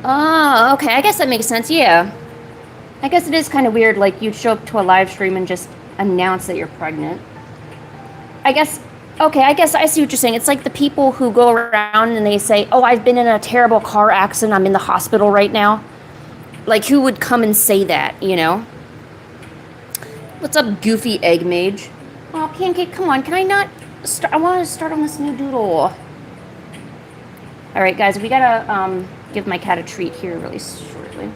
Oh, okay. I guess that makes sense. Yeah. I guess it is kind of weird. Like, you'd show up to a live stream and just announce that you're pregnant. I guess. Okay, I guess I see what you're saying. It's like the people who go around and they say, "Oh, I've been in a terrible car accident. I'm in the hospital right now." Like, who would come and say that, you know? What's up, goofy egg mage? Oh, Pancake, come on. Can I not start? I want to start on this new doodle. All right, guys, we gotta give my cat a treat here really shortly.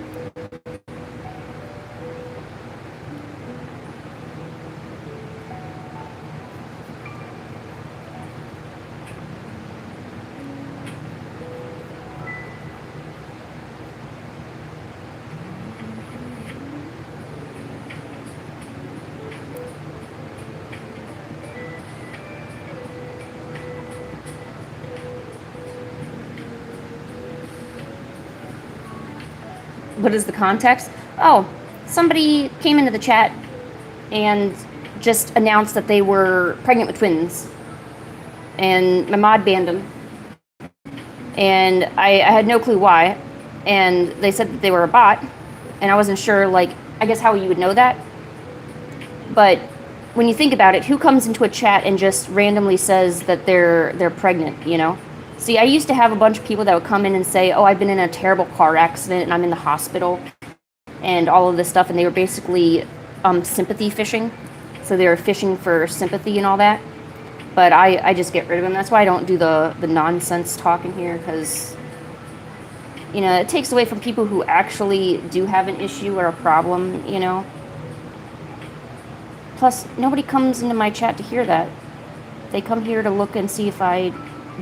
What is the context? Oh, somebody came into the chat and just announced that they were pregnant with twins. And my mod banned them. And I had no clue why. And they said that they were a bot. And I wasn't sure, like, I guess how you would know that. But when you think about it, who comes into a chat and just randomly says that they're pregnant, you know? See, I used to have a bunch of people that would come in and say, "Oh, I've been in a terrible car accident and I'm in the hospital," and all of this stuff, and they were basically sympathy fishing. So they were fishing for sympathy and all that. But I just get rid of them. That's why I don't do the nonsense talking here, because, you know, it takes away from people who actually do have an issue or a problem, you know? Plus, nobody comes into my chat to hear that. They come here to look and see if I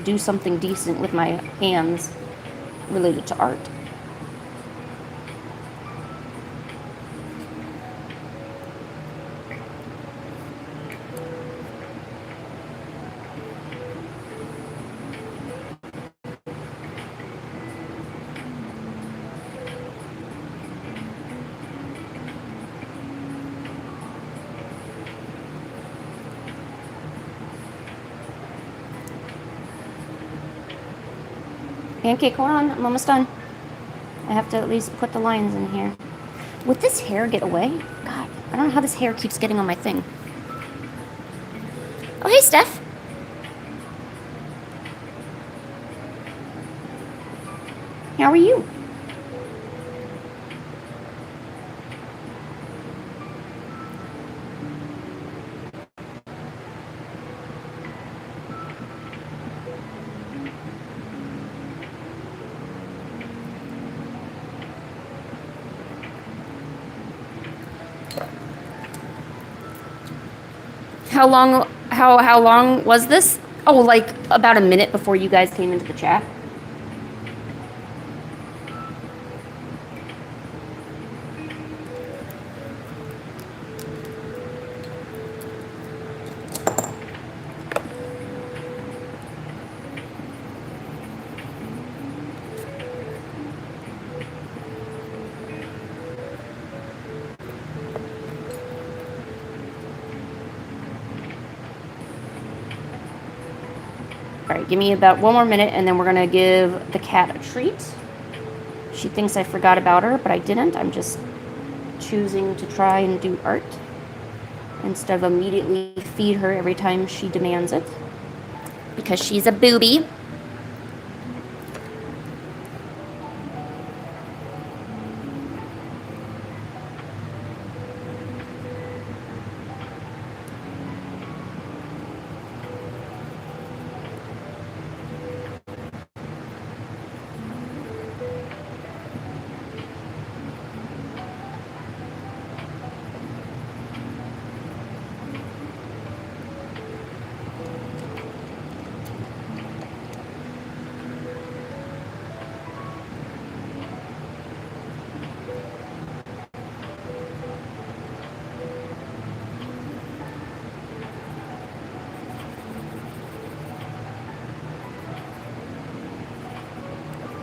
do something decent with my hands related to art. Pancake, hold on, I'm almost done. I have to at least put the lines in here. Would this hair get away? God, I don't know how this hair keeps getting on my thing. Oh, hey, Steph. How are you? How long was this? Oh, like about a minute before you guys came into the chat. Alright, give me about one more minute and then we're gonna give the cat a treat. She thinks I forgot about her, but I didn't. I'm just choosing to try and do art instead of immediately feed her every time she demands it. Because she's a booby.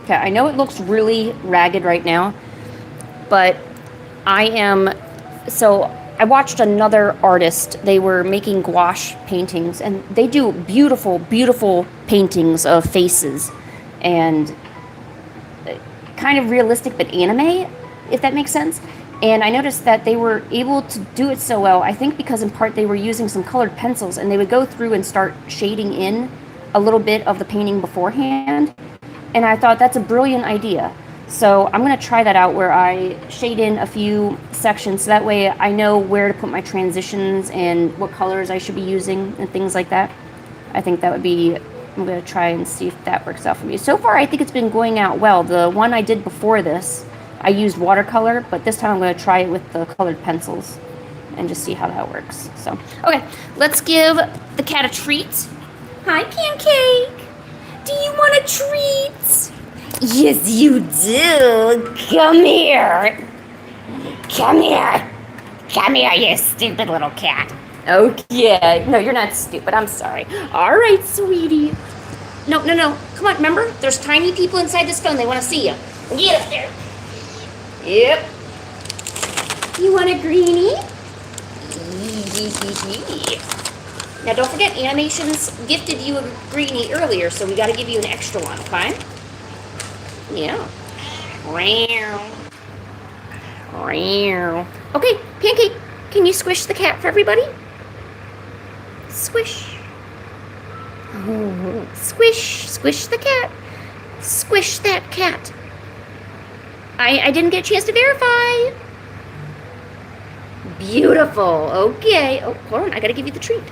Okay, I know it looks really ragged right now, but so I watched another artist. They were making gouache paintings, and they do beautiful, beautiful paintings of faces. And kind of realistic but anime, if that makes sense. And I noticed that they were able to do it so well, I think because in part they were using some colored pencils, and they would go through and start shading in a little bit of the painting beforehand. And I thought that's a brilliant idea. So I'm going to try that out where I shade in a few sections so that way I know where to put my transitions and what colors I should be using and things like that. I think that would be, I'm going to try and see if that works out for me. So far, I think it's been going out well. The one I did before this, I used watercolor, but this time I'm going to try it with the colored pencils and just see how that works. So, okay, let's give the cat a treat. Hi, Pancake. Do you want a treat? Yes, you do. Come here. Come here. Come here, you stupid little cat. Okay. No, you're not stupid. I'm sorry. All right, sweetie. No. Come on, remember? There's tiny people inside this phone. They want to see you. Get up there. Yep. You want a greenie? Now, don't forget, Animations gifted you a greenie earlier, so we got to give you an extra one, okay? Yeah. Okay, Pancake, can you squish the cat for everybody? Squish. Oh, squish the cat. Squish that cat. I didn't get a chance to verify. Beautiful. Okay. Oh, hold on. I gotta give you the treat.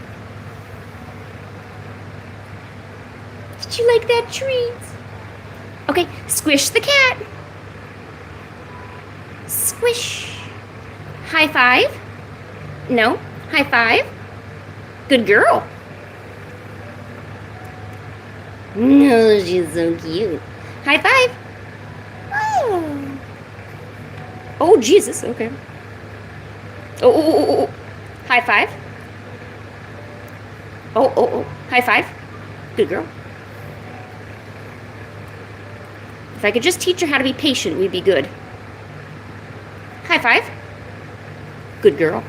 Did you like that treat? Okay, squish the cat. Squish. High five. No, high five. Good girl. No, she's so cute. High five. Oh. Oh, Jesus. Okay. Oh. High five. Oh. High five. Good girl. If I could just teach her how to be patient, we'd be good. High five. Good girl.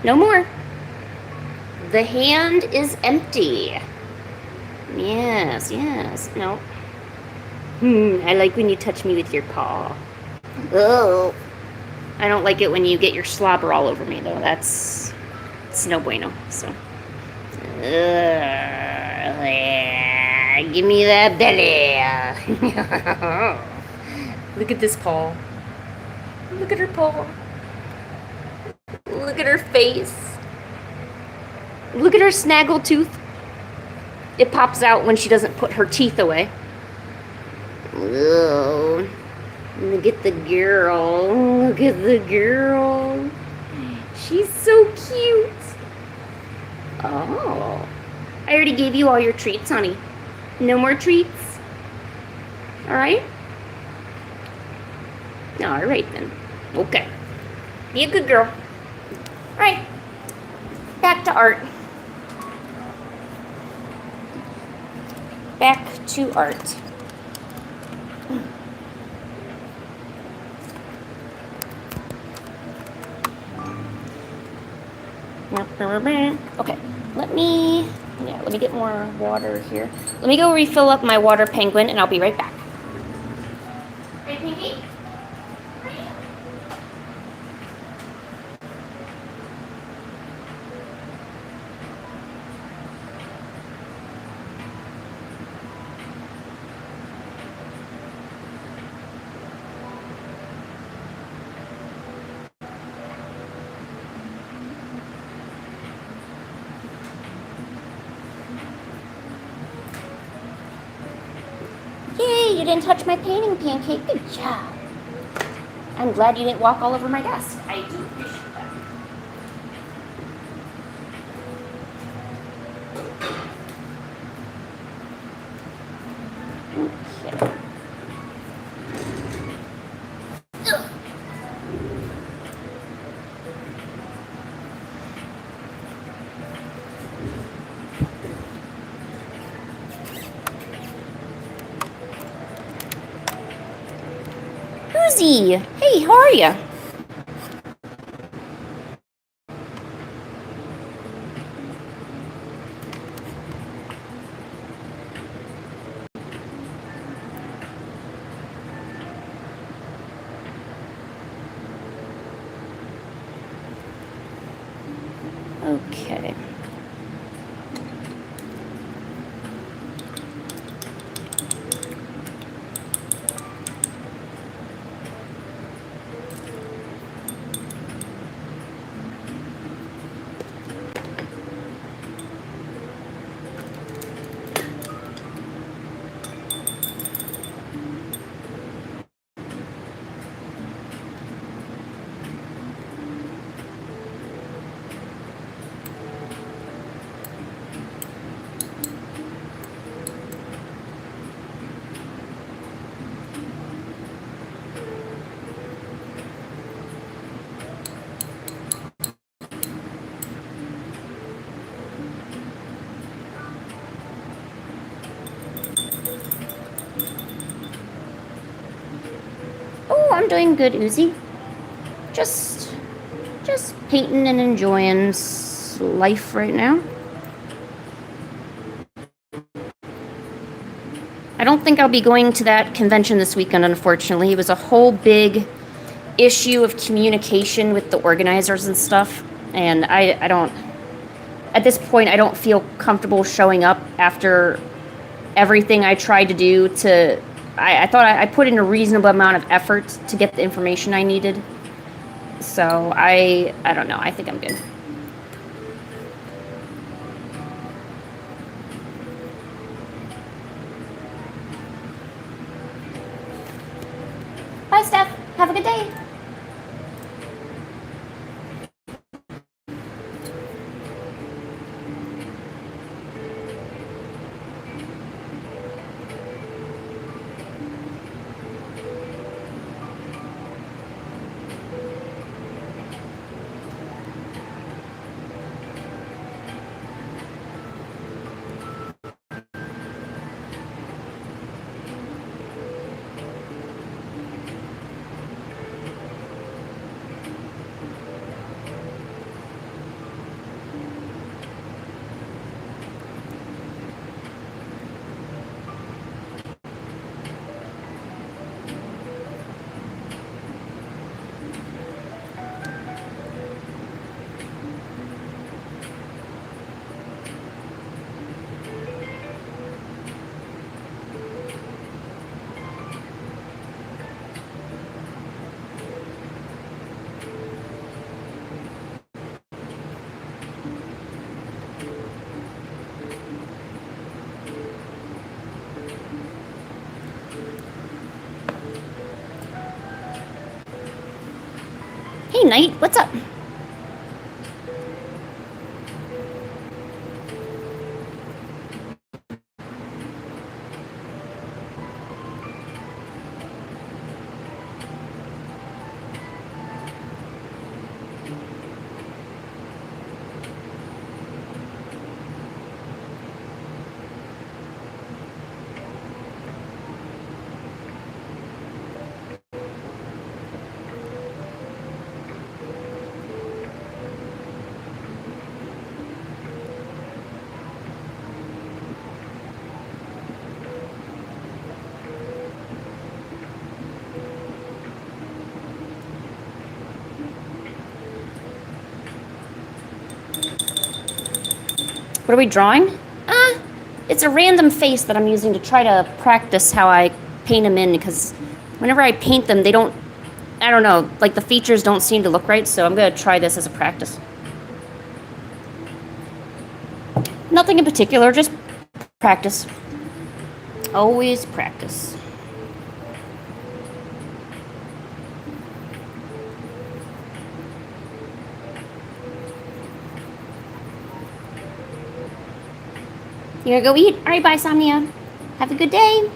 No more. The hand is empty. Yes. No. I like when you touch me with your paw. Oh. I don't like it when you get your slobber all over me, though. It's no bueno. So. Give me that belly. Look at this paw. Look at her paw. Look at her face. Look at her snaggle tooth. It pops out when she doesn't put her teeth away. Oh, look at the girl. Look at the girl. She's so cute. Oh. I already gave you all your treats, honey. No more treats? Alright? Alright then. Okay. Be a good girl. Alright. Back to art. Back to art. Okay, let me get more water here. Let me go refill up my water penguin and I'll be right back. Hey, Pinky? Yay, you didn't touch my painting, Pancake. Good job. I'm glad you didn't walk all over my desk. I do appreciate that. Okay. Susie, hey, how are you? Okay. Oh, I'm doing good, Uzi. Just painting and enjoying life right now. I don't think I'll be going to that convention this weekend, unfortunately. It was a whole big issue of communication with the organizers and stuff, and I don't, at this point, I don't feel comfortable showing up after everything I tried to do to, I thought I put in a reasonable amount of effort to get the information I needed. So I don't know, I think I'm good. Bye, Steph. Have a good day. Hey, Knight, what's up? What are we drawing? It's a random face that I'm using to try to practice how I paint them in, because whenever I paint them, they don't, I don't know, like the features don't seem to look right, so I'm going to try this as a practice. Nothing in particular, just practice. Always practice. You gonna go eat? All right, bye, Samia. Have a good day.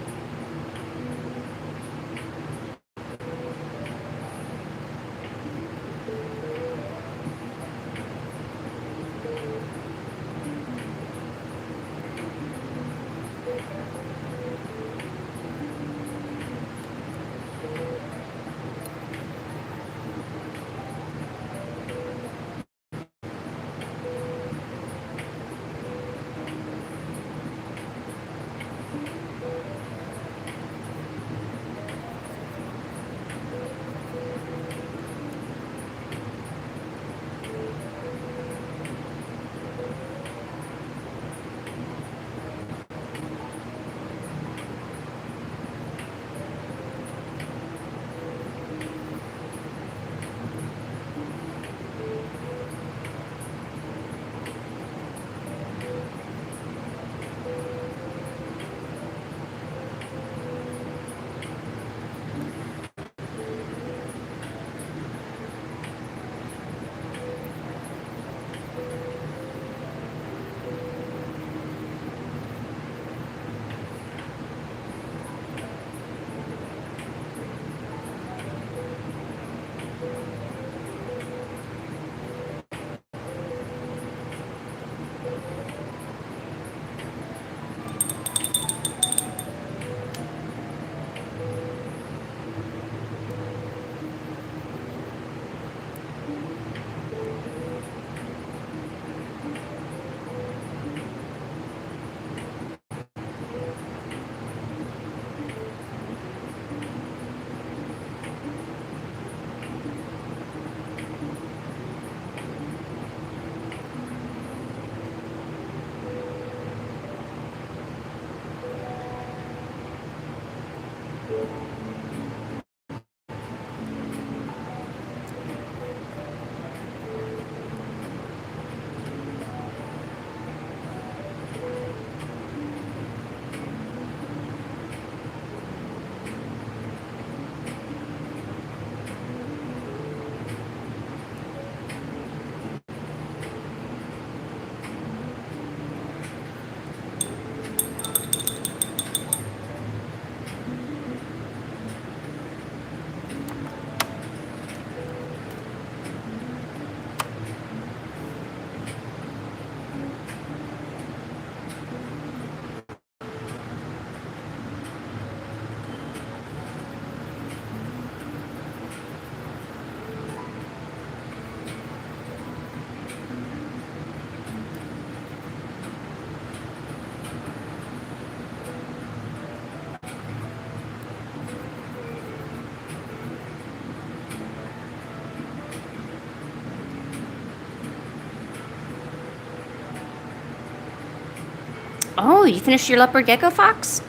Oh, you finished your leopard gecko fox?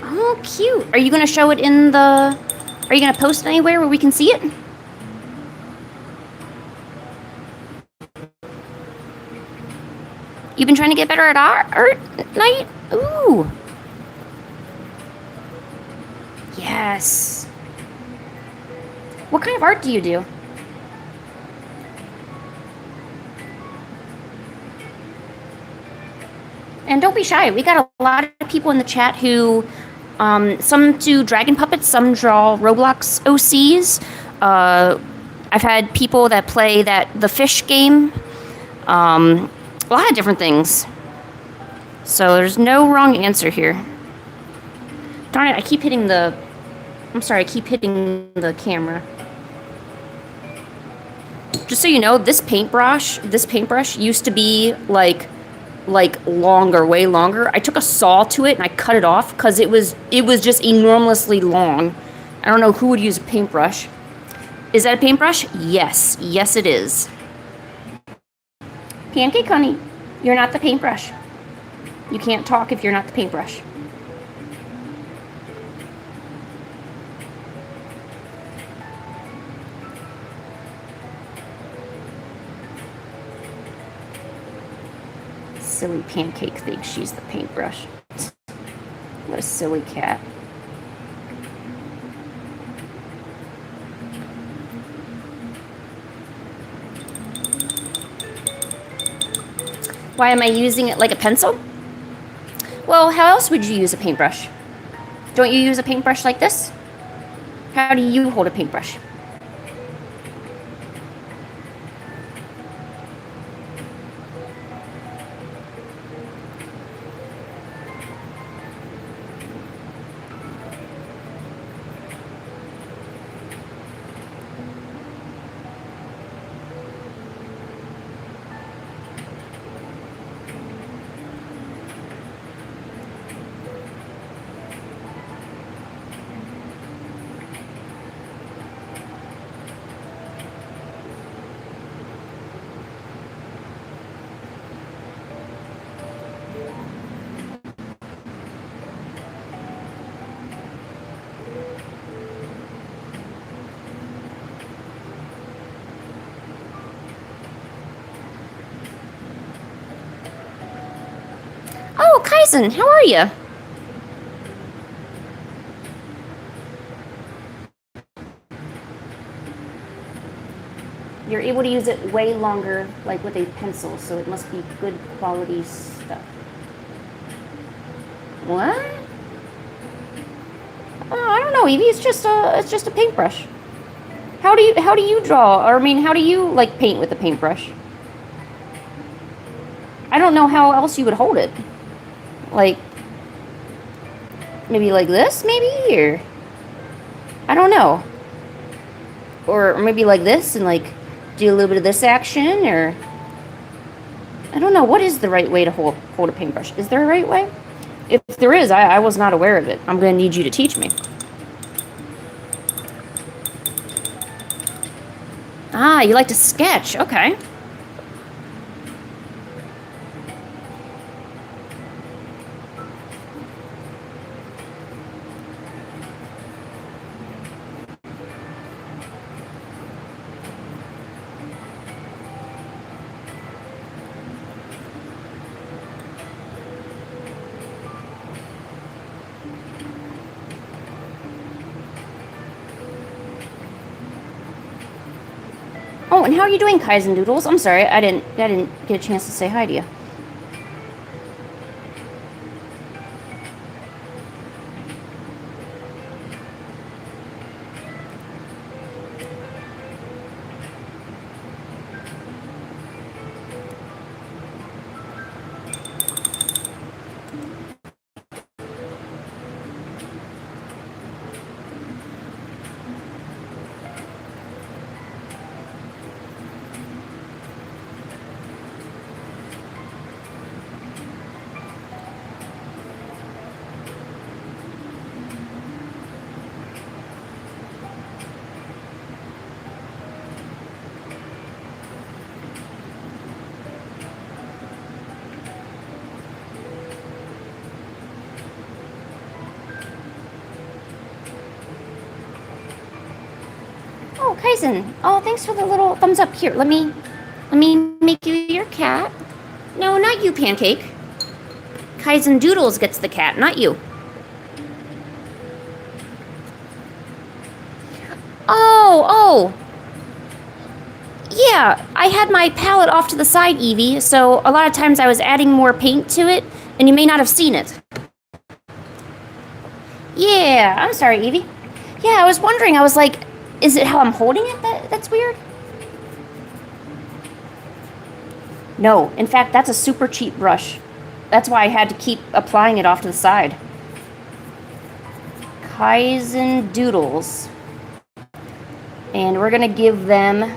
Oh, cute. Are you going to show it in the... Are you going to post it anywhere where we can see it? You've been trying to get better at art at night? Ooh. Yes. What kind of art do you do? And don't be shy. We got a lot of people in the chat who, some do dragon puppets, some draw Roblox OCs. I've had people that play the fish game. A lot of different things. So there's no wrong answer here. Darn it, I keep hitting the... I'm sorry, I keep hitting the camera. Just so you know, this paintbrush used to be like longer, way longer. I took a saw to it and I cut it off because it was just enormously long. I don't know who would use a paintbrush. Is that a paintbrush? Yes. Yes, it is. Pancake honey, you're not the paintbrush. You can't talk if you're not the paintbrush. Silly pancake thinks she's the paintbrush. What a silly cat. Why am I using it like a pencil? Well, how else would you use a paintbrush? Don't you use a paintbrush like this? How do you hold a paintbrush? Oh, Kaizen, how are you? You're able to use it way longer, like with a pencil, so it must be good quality stuff. What? Oh, I don't know, Evie. It's just a paintbrush. How do you draw? Or I mean, how do you like paint with a paintbrush? I don't know how else you would hold it. Like maybe like this, maybe, or I don't know. Or maybe like this and like do a little bit of this action, or I don't know. What is the right way to hold a paintbrush? Is there a right way? If there is, I was not aware of it. I'm going to need you to teach me. Ah, you like to sketch. Okay. Oh, and how are you doing, Kaizen Doodles? I'm sorry, I didn't get a chance to say hi to you. Oh, Kaizen. Oh, thanks for the little thumbs up. Here, let me make you your cat. No, not you, Pancake. Kaizen Doodles gets the cat, not you. Oh. Yeah, I had my palette off to the side, Evie, so a lot of times I was adding more paint to it, and you may not have seen it. Yeah, I'm sorry, Evie. Yeah, I was wondering, I was like, is it how I'm holding it that's weird? No, in fact, that's a super cheap brush. That's why I had to keep applying it off to the side. Kaizen Doodles. And we're gonna give them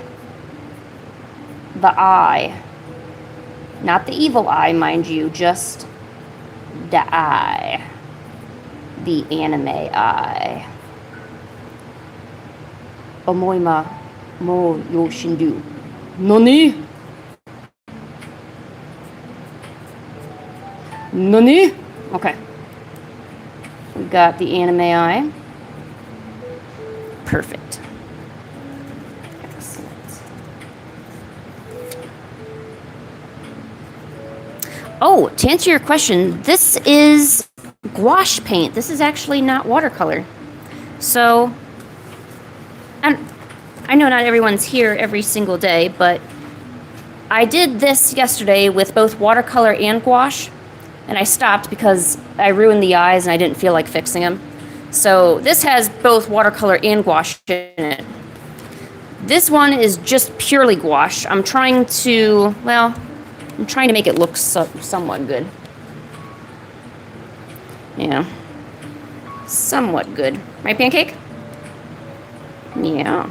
the eye. Not the evil eye, mind you, just the eye. The anime eye. Omoima mo yoshindu. Nani? Nani? Okay. We got the anime eye. Perfect. Excellent. Oh, to answer your question, this is gouache paint. This is actually not watercolor. So, and I know not everyone's here every single day, but I did this yesterday with both watercolor and gouache, and I stopped because I ruined the eyes and I didn't feel like fixing them. So this has both watercolor and gouache in it. This one is just purely gouache. I'm trying to make it look somewhat good. Yeah. Somewhat good. Right, Pancake? Yeah.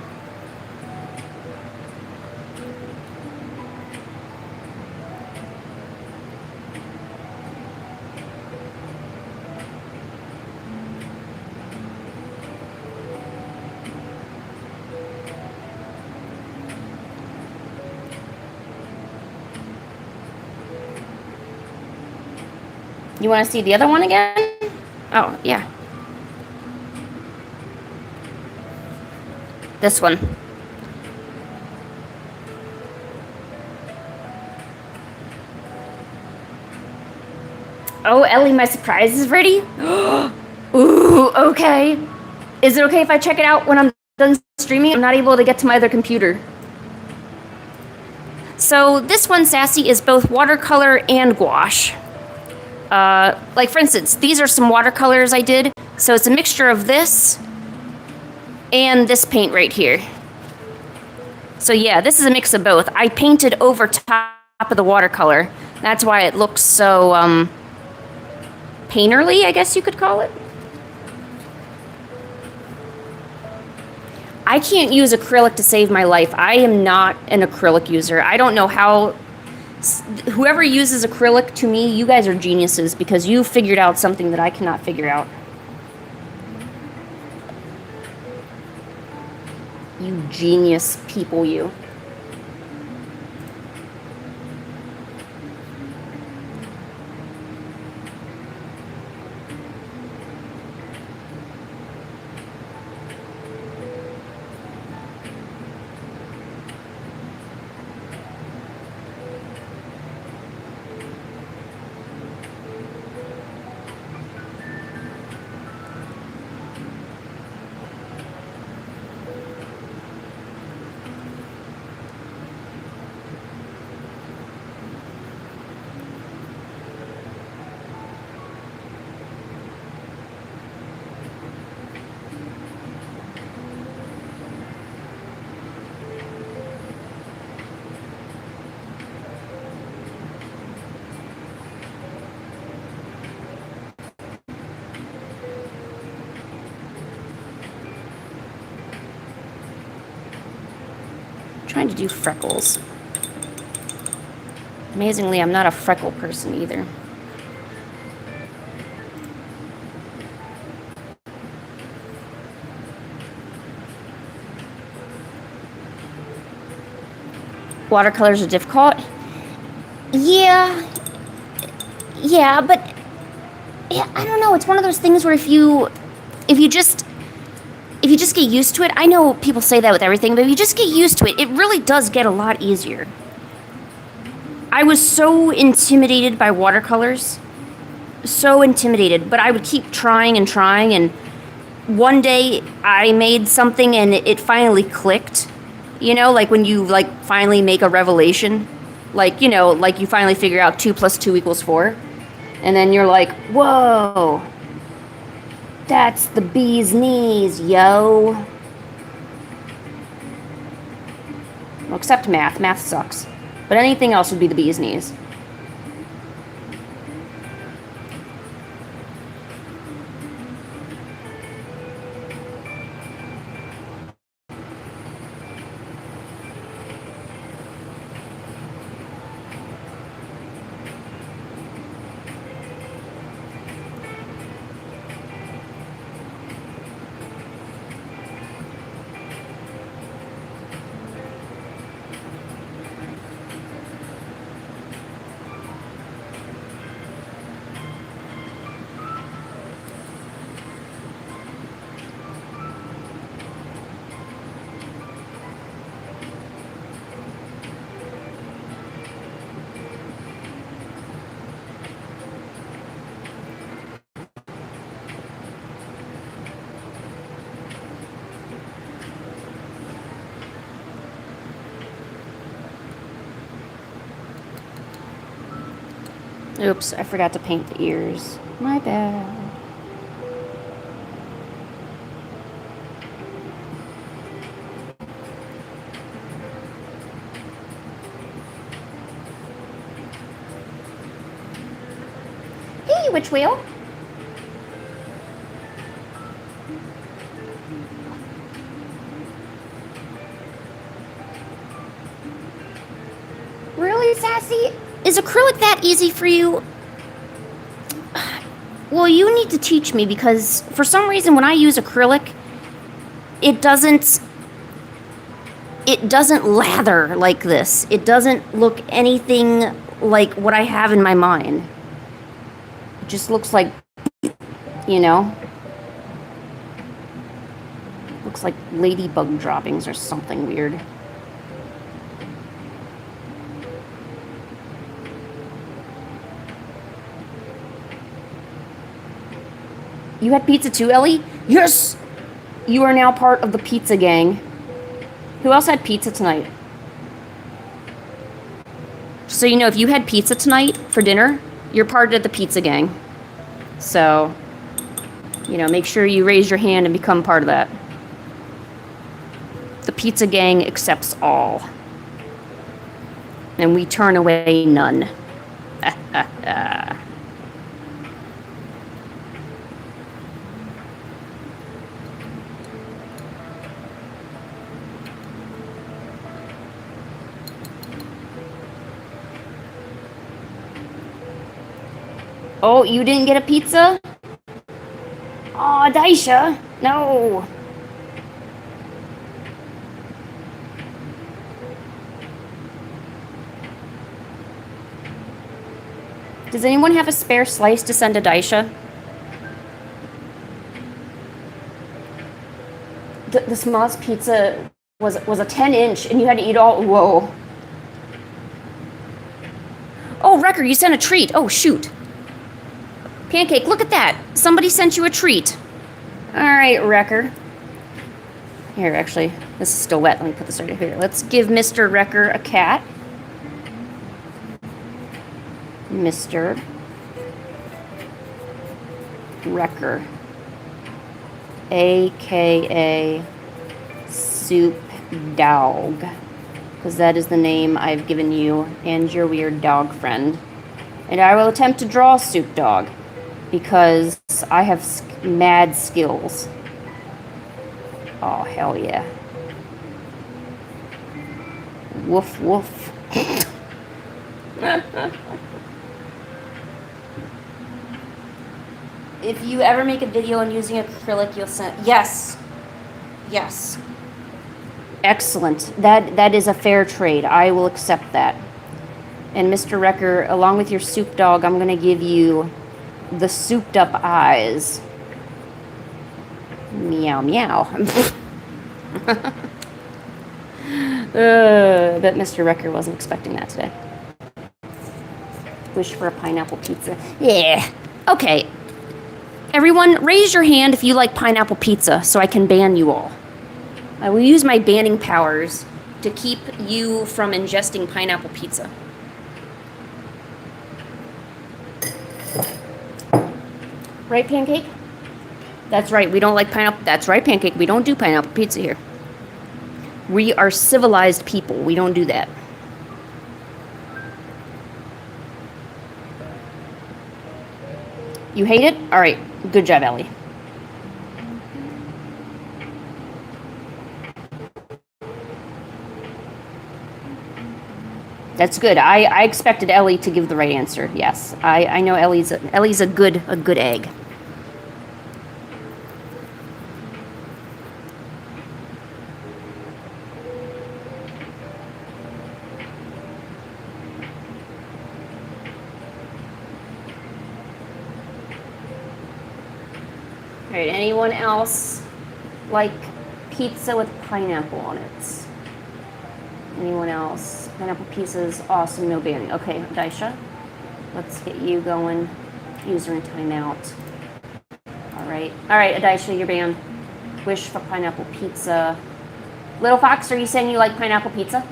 You want to see the other one again? Oh, yeah. This one. Oh, Ellie, my surprise is ready? Ooh, okay. Is it okay if I check it out when I'm done streaming? I'm not able to get to my other computer. So this one, Sassy, is both watercolor and gouache. Like, for instance, these are some watercolors I did. So it's a mixture of this and this paint right here. So yeah, this is a mix of both. I painted over top of the watercolor. That's why it looks so, painterly, I guess you could call it. I can't use acrylic to save my life. I am not an acrylic user. I don't know how... Whoever uses acrylic, to me, you guys are geniuses because you figured out something that I cannot figure out. You genius people, you. trying to do freckles. Amazingly, I'm not a freckle person either. Watercolors are difficult. Yeah, but yeah, I don't know. It's one of those things where if you just get used to it, I know people say that with everything, but if you just get used to it, it really does get a lot easier. I was so intimidated by watercolors, so intimidated, but I would keep trying and trying, and one day I made something and it finally clicked. You know, like when you finally make a revelation, like you finally figure out 2 + 2 = 4, and then you're like, whoa, that's the bee's knees, yo. Well, except math. Math sucks. But anything else would be the bee's knees. Oops, I forgot to paint the ears. My bad. Hey, witch wheel. Really, Sassy? Is acrylic that easy for you? Well, you need to teach me, because for some reason when I use acrylic, it doesn't lather like this. It doesn't look anything like what I have in my mind. It just looks like, looks like ladybug droppings or something weird. You had pizza too, Ellie? Yes! You are now part of the pizza gang. Who else had pizza tonight? So you know, if you had pizza tonight for dinner, you're part of the pizza gang. So, make sure you raise your hand and become part of that. The pizza gang accepts all. And we turn away none. Oh, you didn't get a pizza? Aw, Daisha. No. Does anyone have a spare slice to send to Daisha? The smallest pizza was a 10-inch, and you had to eat all. Whoa. Oh, Wrecker, you sent a treat. Oh, shoot. Pancake, look at that. Somebody sent you a treat. All right, Wrecker. Here, actually, this is still wet. Let me put this right here. Let's give Mr. Wrecker a cat. Mr. Wrecker. AKA Soup Dog. Because that is the name I've given you and your weird dog friend. And I will attempt to draw Soup Dog, because I have mad skills. Oh, hell yeah. Woof, woof. If you ever make a video on using acrylic, you'll send... Yes. Yes. Excellent. That is a fair trade. I will accept that. And Mr. Wrecker, along with your soup dog, I'm going to give you the souped up eyes. Meow, meow. Bet Mr. Wrecker wasn't expecting that today. Wish for a pineapple pizza. Yeah. Okay. Everyone, raise your hand if you like pineapple pizza so I can ban you all. I will use my banning powers to keep you from ingesting pineapple pizza. Right, Pancake? That's right, we don't like pineapple. That's right, Pancake, we don't do pineapple pizza here. We are civilized people. We don't do that. You hate it? All right, good job, Ellie. That's good. I expected Ellie to give the right answer. Yes, I know Ellie's a good egg. All right. Anyone else like pizza with pineapple on it? Anyone else? Pineapple pizza's awesome, no banning. Okay, Daisha, let's get you going. User in timeout. All right, Daisha, you're banned. Wish for pineapple pizza. Little Fox, are you saying you like pineapple pizza?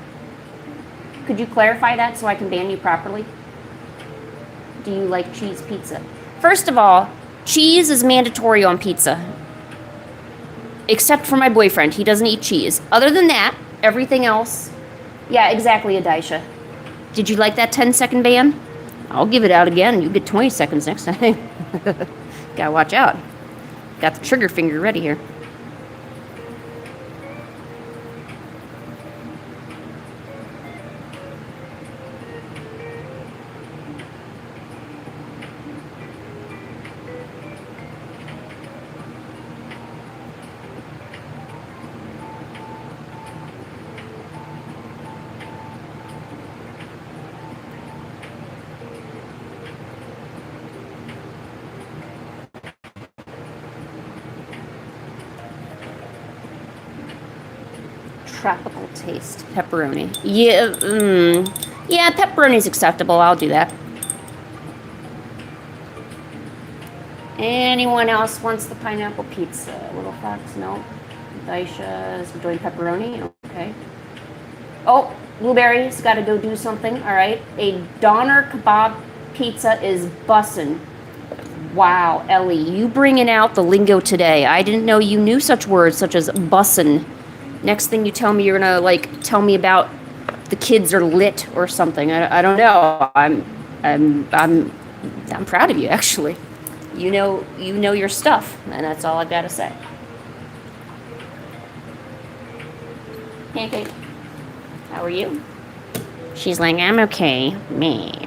Could you clarify that so I can ban you properly? Do you like cheese pizza? First of all, cheese is mandatory on pizza. Except for my boyfriend, he doesn't eat cheese. Other than that, everything else... Yeah, exactly, Adaisha. Did you like that 10-second ban? I'll give it out again. You get 20 seconds next time. Gotta watch out. Got the trigger finger ready here. Tropical taste. Pepperoni. Yeah, yeah, pepperoni's acceptable. I'll do that. Anyone else wants the pineapple pizza? Little Fox, no. Daisha is doing pepperoni. Okay. Oh, Blueberry's got to go do something. All right. A doner kebab pizza is bussin'. Wow, Ellie, you bringing out the lingo today. I didn't know you knew such words such as bussin'. Next thing you tell me, you're gonna like tell me about the kids are lit or something. I don't know. I'm proud of you, actually. You know your stuff, and that's all I've got to say. Pancake, how are you? She's like, I'm okay. Me.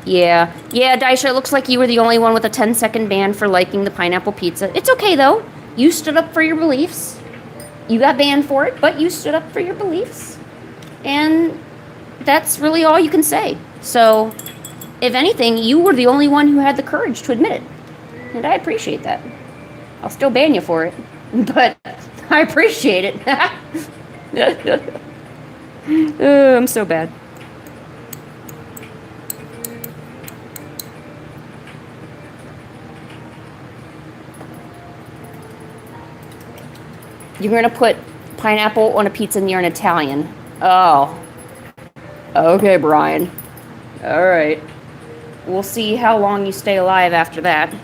Yeah, Daisha, it looks like you were the only one with a 10-second ban for liking the pineapple pizza. It's okay though. You stood up for your beliefs. You got banned for it, but you stood up for your beliefs. And that's really all you can say. So, if anything, you were the only one who had the courage to admit it. And I appreciate that. I'll still ban you for it, but I appreciate it. I'm so bad. You're going to put pineapple on a pizza and you're an Italian. Oh. Okay, Brian. All right. We'll see how long you stay alive after that.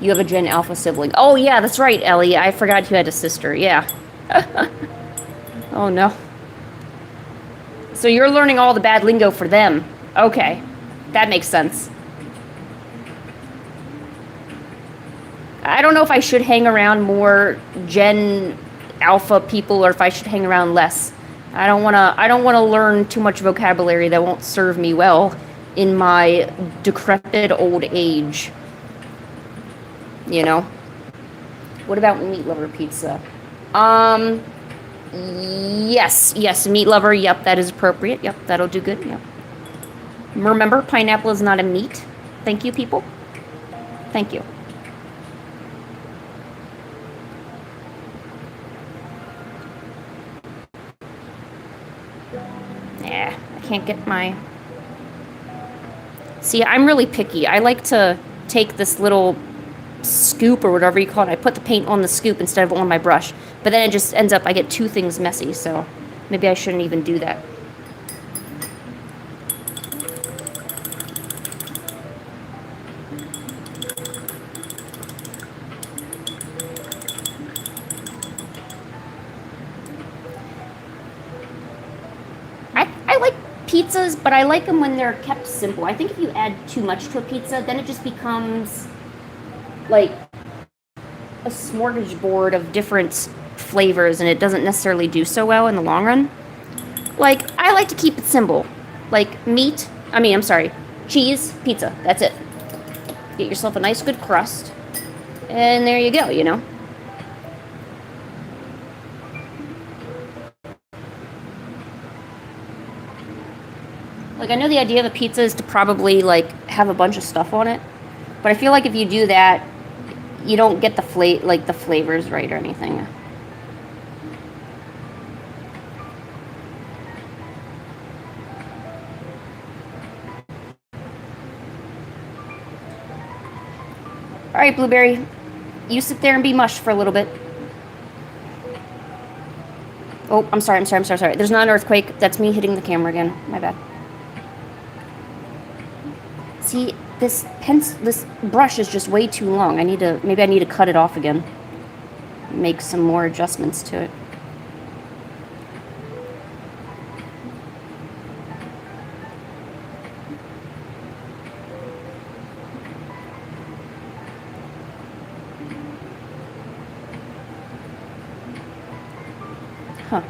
You have a Gen Alpha sibling. Oh, yeah, that's right, Ellie. I forgot you had a sister. Yeah. Oh, no. So you're learning all the bad lingo for them. Okay. That makes sense. I don't know if I should hang around more Gen Alpha people or if I should hang around less. I don't want to learn too much vocabulary that won't serve me well in my decrepit old age. You know. What about meat lover pizza? Yes, meat lover. Yep, that is appropriate. Yep, that'll do good. Yep. Remember, pineapple is not a meat. Thank you, people. Thank you. Yeah, I can't get my... See, I'm really picky. I like to take this little scoop or whatever you call it. I put the paint on the scoop instead of on my brush. But then it just ends up, I get two things messy, so maybe I shouldn't even do that. I like pizzas, but I like them when they're kept simple. I think if you add too much to a pizza, then it just becomes like a smorgasbord of different flavors, and it doesn't necessarily do so well in the long run. Like, I like to keep it simple. Like, cheese, pizza. That's it. Get yourself a nice good crust, and there you go, you know? Like, I know the idea of a pizza is to probably, like, have a bunch of stuff on it. But I feel like if you do that, you don't get the flavors right or anything. Alright, Blueberry. You sit there and be mush for a little bit. Oh, I'm sorry. There's not an earthquake. That's me hitting the camera again. My bad. See, this brush is just way too long. Maybe I need to cut it off again. Make some more adjustments to it. Huh.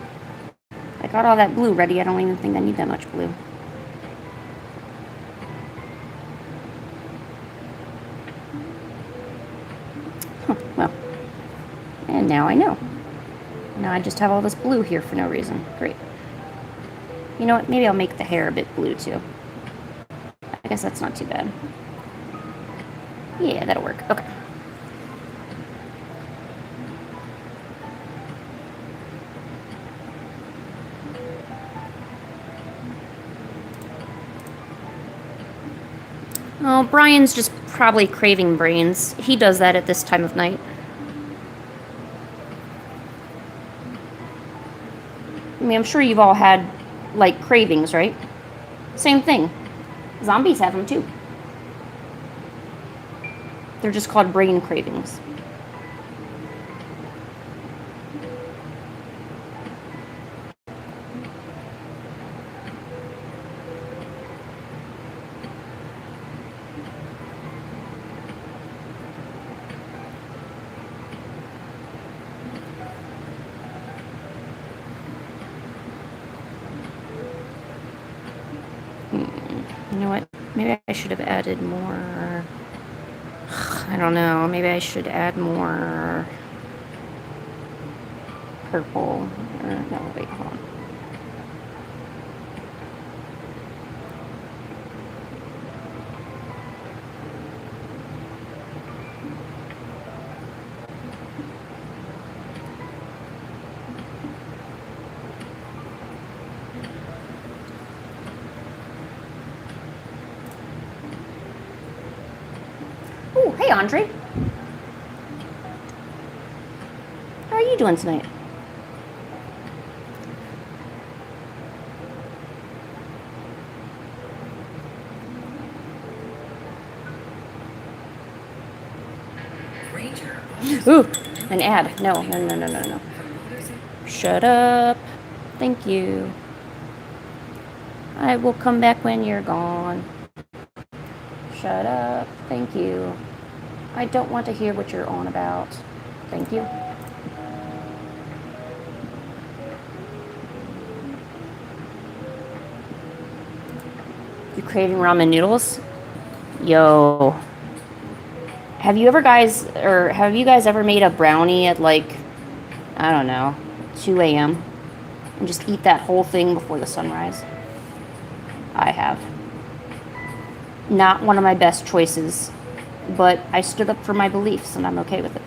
I got all that blue ready. I don't even think I need that much blue. Well, and now I know. Now I just have all this blue here for no reason. Great. You know what? Maybe I'll make the hair a bit blue too. I guess that's not too bad. Yeah, that'll work. Okay. Oh, Brian's just probably craving brains. He does that at this time of night. I mean, I'm sure you've all had, like, cravings, right? Same thing. Zombies have them, too. They're just called brain cravings. You know what? Maybe I should have added more. I don't know. Maybe I should add more purple. No, wait, hold on. Oh, hey, Andre. How are you doing tonight? Ooh, an ad. No. Shut up. Thank you. I will come back when you're gone. Shut up. Thank you. I don't want to hear what you're on about. Thank you. You craving ramen noodles? Yo. Have you guys ever made a brownie at like, I don't know, 2 a.m. and just eat that whole thing before the sunrise? I have. Not one of my best choices, but I stood up for my beliefs and I'm okay with it.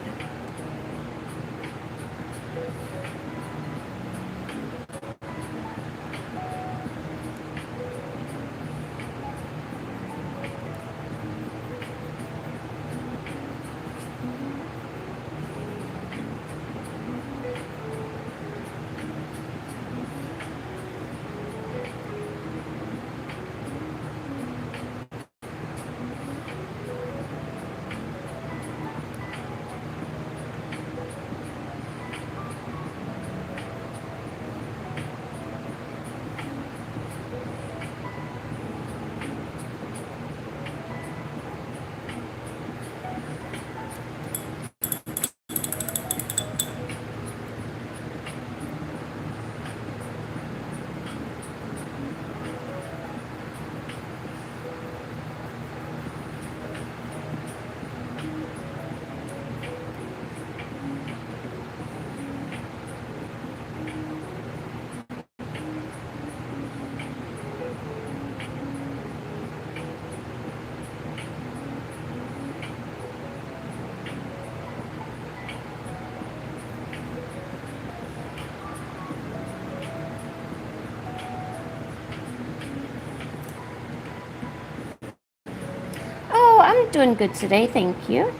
Oh, I'm doing good today, thank you.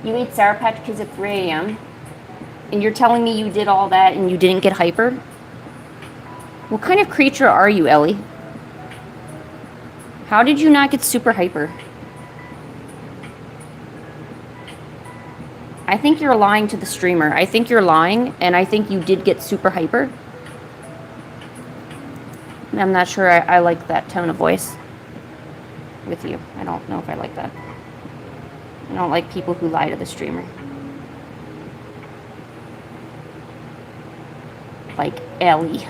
You ate Sour Patch Kids at 3 a.m. and you're telling me you did all that and you didn't get hyper? What kind of creature are you, Ellie? How did you not get super hyper? I think you're lying to the streamer. I think you're lying, and I think you did get super hyper. I'm not sure I like that tone of voice with you. I don't know if I like that. I don't like people who lie to the streamer. Like Ellie.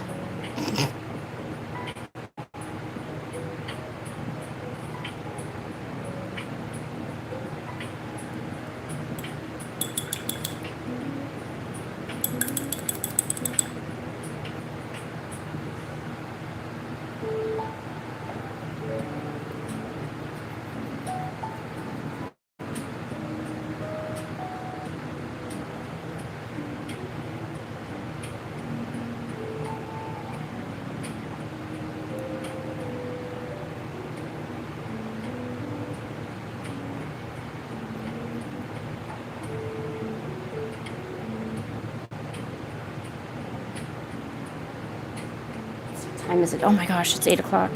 Time is it? Oh my gosh, it's 8 o'clock.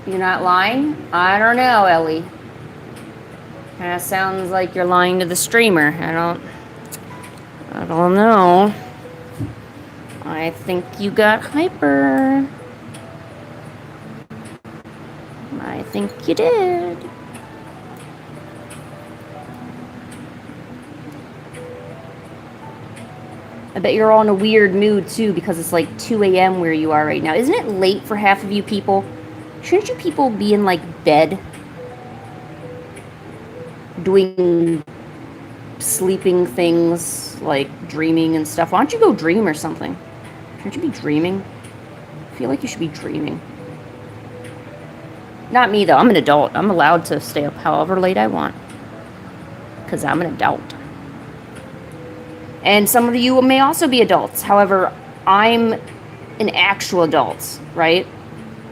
You're not lying? I don't know, Ellie. Kind of sounds like you're lying to the streamer. I don't know. I think you got hyper. I think you did. I bet you're all in a weird mood too because it's like 2 a.m. where you are right now. Isn't it late for half of you people? Shouldn't you people be in like bed? Doing sleeping things like dreaming and stuff. Why don't you go dream or something? Shouldn't you be dreaming? I feel like you should be dreaming. Not me though. I'm an adult. I'm allowed to stay up however late I want. Because I'm an adult. And some of you may also be adults. However, I'm an actual adult, right?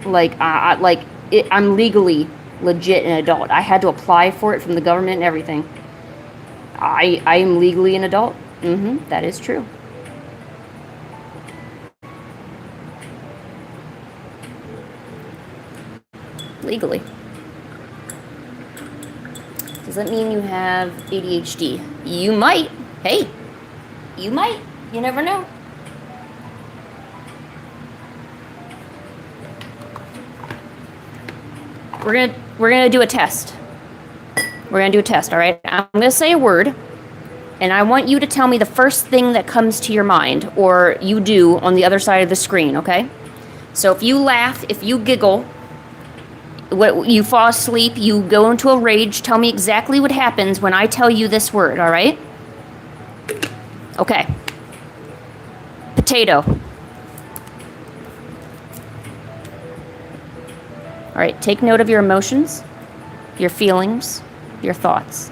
Like, I'm legally legit an adult. I had to apply for it from the government and everything. I am legally an adult. That is true. Legally. Does that mean you have ADHD? You might. Hey, you might. You never know. We're gonna do a test. We're gonna do a test, all right? I'm gonna say a word, and I want you to tell me the first thing that comes to your mind, or you do on the other side of the screen, okay? So if you laugh, if you giggle, you fall asleep, you go into a rage, tell me exactly what happens when I tell you this word, all right? Okay. Potato. All right, take note of your emotions, your feelings, your thoughts.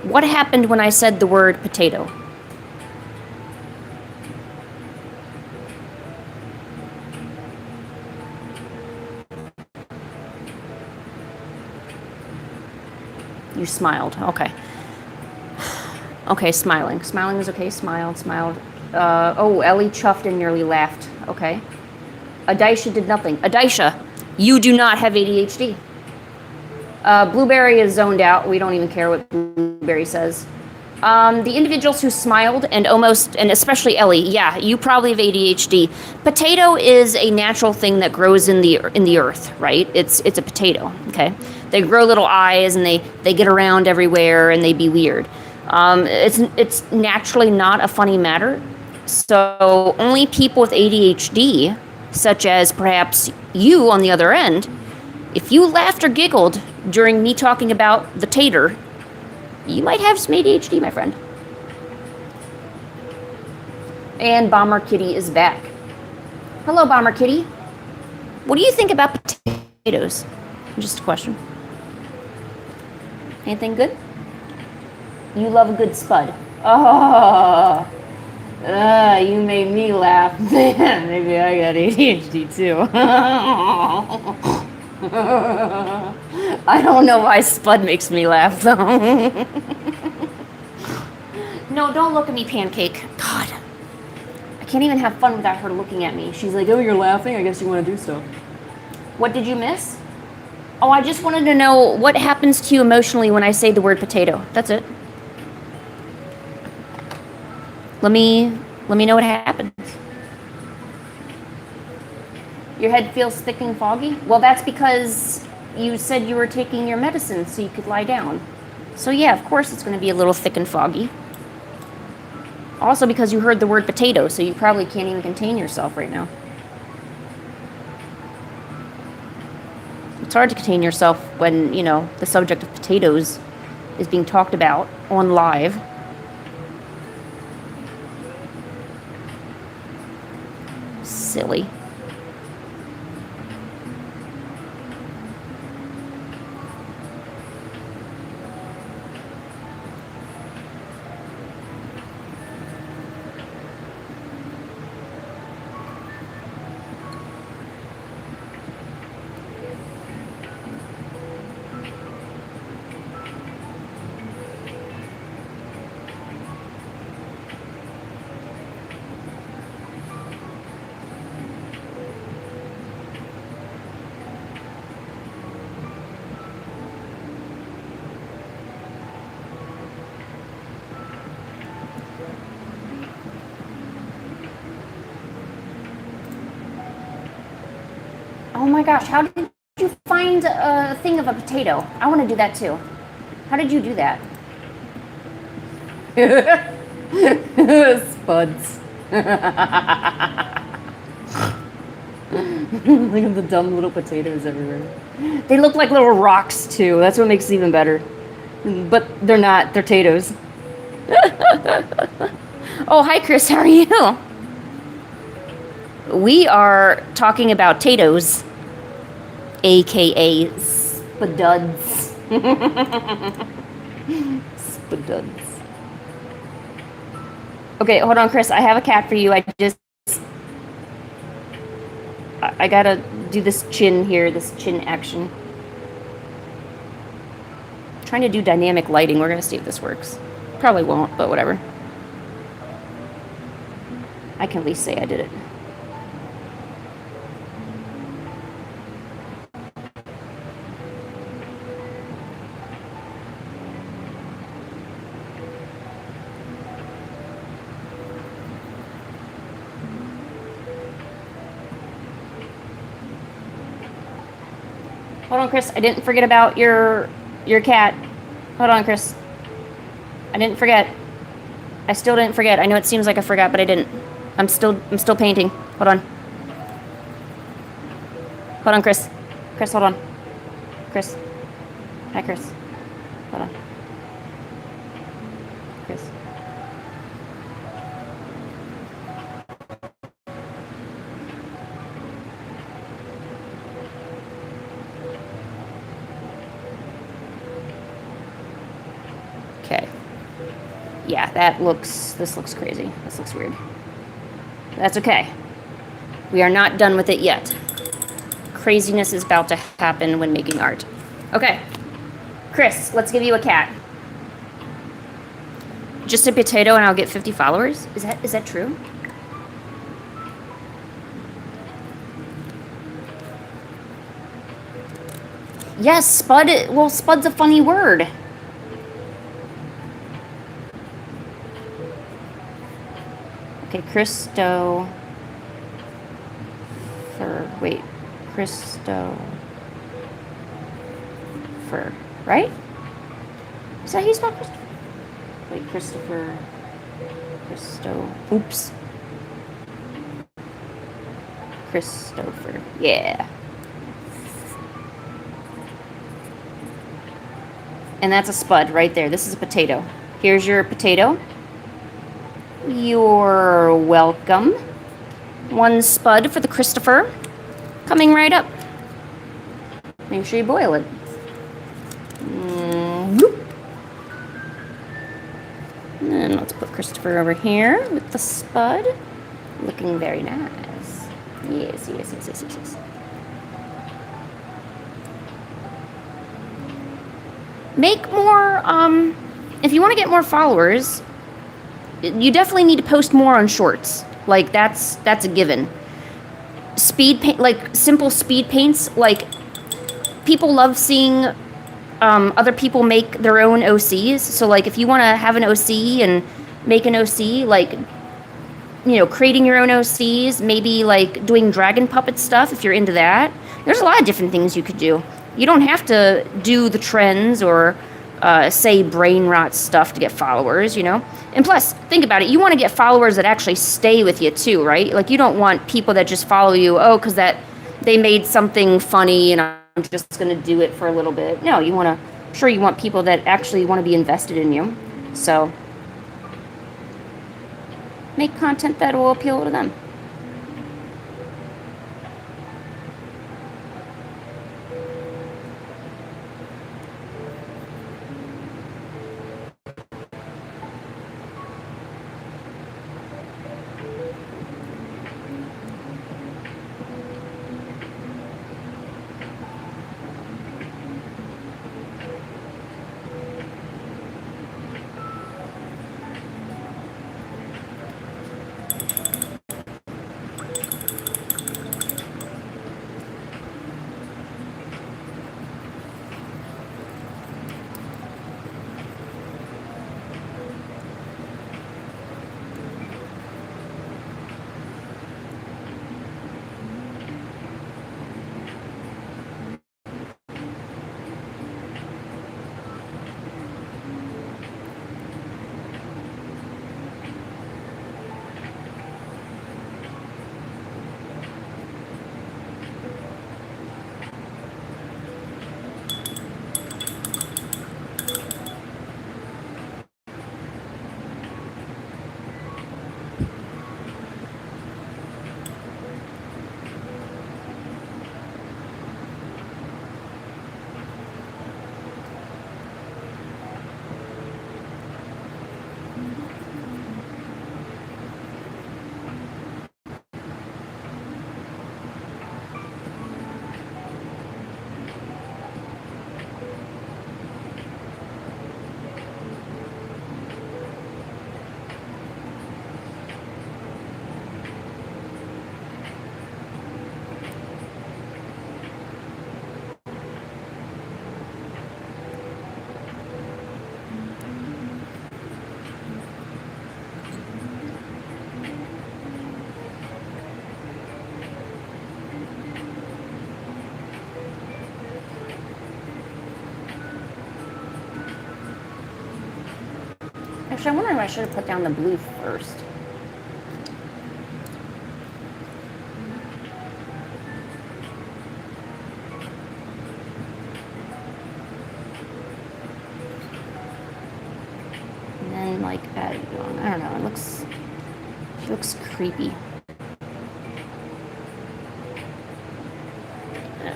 What happened when I said the word potato? You smiled. Okay. Okay, smiling. Smiling is okay. Smiled. Oh, Ellie chuffed and nearly laughed. Okay. Adaisha did nothing. Adaisha, you do not have ADHD. Blueberry is zoned out. We don't even care what Blueberry says. The individuals who smiled and especially Ellie, yeah, you probably have ADHD. Potato is a natural thing that grows in the earth, right? It's a potato, okay? They grow little eyes and they get around everywhere and they be weird. It's naturally not a funny matter. So only people with ADHD, such as perhaps you on the other end, if you laughed or giggled during me talking about the tater, you might have some ADHD, my friend. And Bomber Kitty is back. Hello, Bomber Kitty. What do you think about potatoes? Just a question. Anything good? You love a good spud. Oh, you made me laugh. Maybe I got ADHD too. I don't know why spud makes me laugh though. No, don't look at me, Pancake. God. I can't even have fun without her looking at me. She's like, oh, you're laughing? I guess you want to do stuff. What did you miss? Oh, I just wanted to know what happens to you emotionally when I say the word potato. That's it. Let me know what happens. Your head feels thick and foggy? Well, that's because you said you were taking your medicine so you could lie down. So yeah, of course it's going to be a little thick and foggy. Also because you heard the word potato, so you probably can't even contain yourself right now. It's hard to contain yourself when, you know, the subject of potatoes is being talked about on live. Silly. Oh my gosh, how did you find a thing of a potato? I want to do that too. How did you do that? Spuds. Look at the dumb little potatoes everywhere. They look like little rocks too. That's what makes it even better. But they're not. They're potatoes. Oh, hi Chris. How are you? We are talking about potatoes, aka spaduds. Spaduds. Okay, hold on, Chris. I have a cat for you. I gotta do this chin here, this chin action. I'm trying to do dynamic lighting. We're gonna see if this works. Probably won't, but whatever. I can at least say I did it. Hold on, Chris. I didn't forget about your cat. Hold on, Chris. I didn't forget. I still didn't forget. I know it seems like I forgot, but I didn't. I'm still painting. Hold on. Hold on, Chris. Chris, hold on. Chris. Hi, Chris. Hold on. Chris. Okay. Yeah, this looks crazy. This looks weird. That's okay. We are not done with it yet. Craziness is about to happen when making art. Okay. Chris, let's give you a cat. Just a potato and I'll get 50 followers? Is that true? Yes, spud. Well, spud's a funny word. Okay, Christopher. Wait, Christopher. Right? Is that how you spell Christopher? Wait, Christopher. Oops. Christopher. Yeah. And that's a spud right there. This is a potato. Here's your potato. You're welcome. One spud for the Christopher. Coming right up. Make sure you boil it. And let's put Christopher over here with the spud. Looking very nice. Yes. Make more, if you want to get more followers, you definitely need to post more on shorts. Like, that's a given. Speed paint, like, simple speed paints, like, people love seeing other people make their own OCs. So, like, if you want to have an OC and make an OC, like, you know, creating your own OCs, maybe, like, doing dragon puppet stuff if you're into that. There's a lot of different things you could do. You don't have to do the trends or, say, brain rot stuff to get followers, you know? And plus, think about it. You want to get followers that actually stay with you, too, right? Like, you don't want people that just follow you, because they made something funny and I'm just going to do it for a little bit. No, you want people that actually want to be invested in you. So, make content that will appeal to them. Actually, I'm wondering if I should have put down the blue first. And then, like, add it on. I don't know. It looks creepy. Ugh.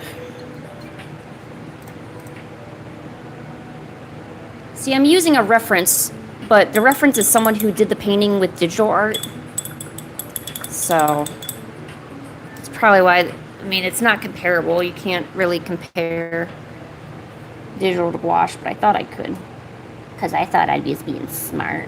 See, I'm using a reference, but the reference is someone who did the painting with digital art. So, it's probably why, I mean, it's not comparable. You can't really compare digital to gouache, but I thought I could. Because I thought I'd be being smart.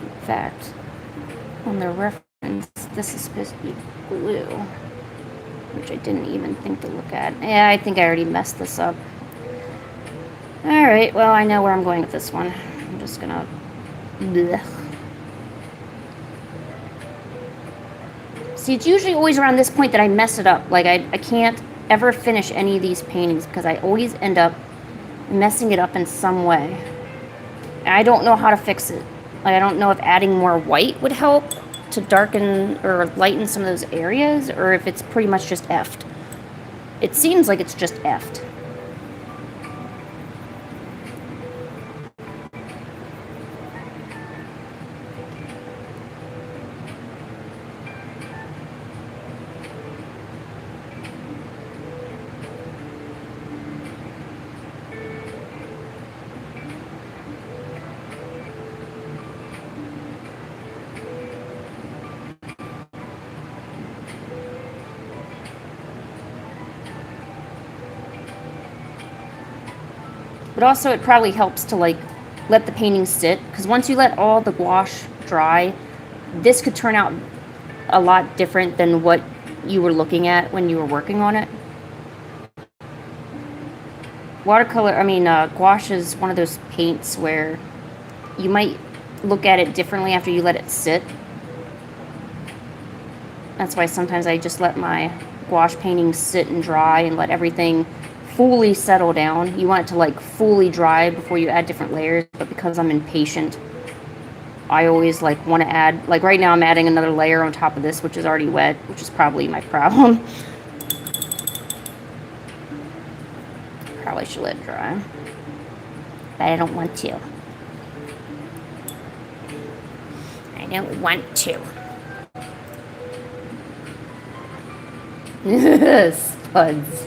In fact, on the reference, this is supposed to be blue, which I didn't even think to look at. Yeah, I think I already messed this up. Alright, well, I know where I'm going with this one. I'm just gonna... Blech. See, it's usually always around this point that I mess it up. Like, I can't ever finish any of these paintings because I always end up messing it up in some way. And I don't know how to fix it. Like, I don't know if adding more white would help to darken or lighten some of those areas, or if it's pretty much just effed. It seems like it's just effed. But also it probably helps to like let the painting sit, because once you let all the gouache dry, this could turn out a lot different than what you were looking at when you were working on it. Gouache is one of those paints where you might look at it differently after you let it sit. That's why sometimes I just let my gouache paintings sit and dry and let everything fully settle down. You want it to like fully dry before you add different layers, but because I'm impatient, I always like want to add, like right now I'm adding another layer on top of this, which is already wet, which is probably my problem. Probably should let it dry, but I don't want to. I don't want to. Spuds.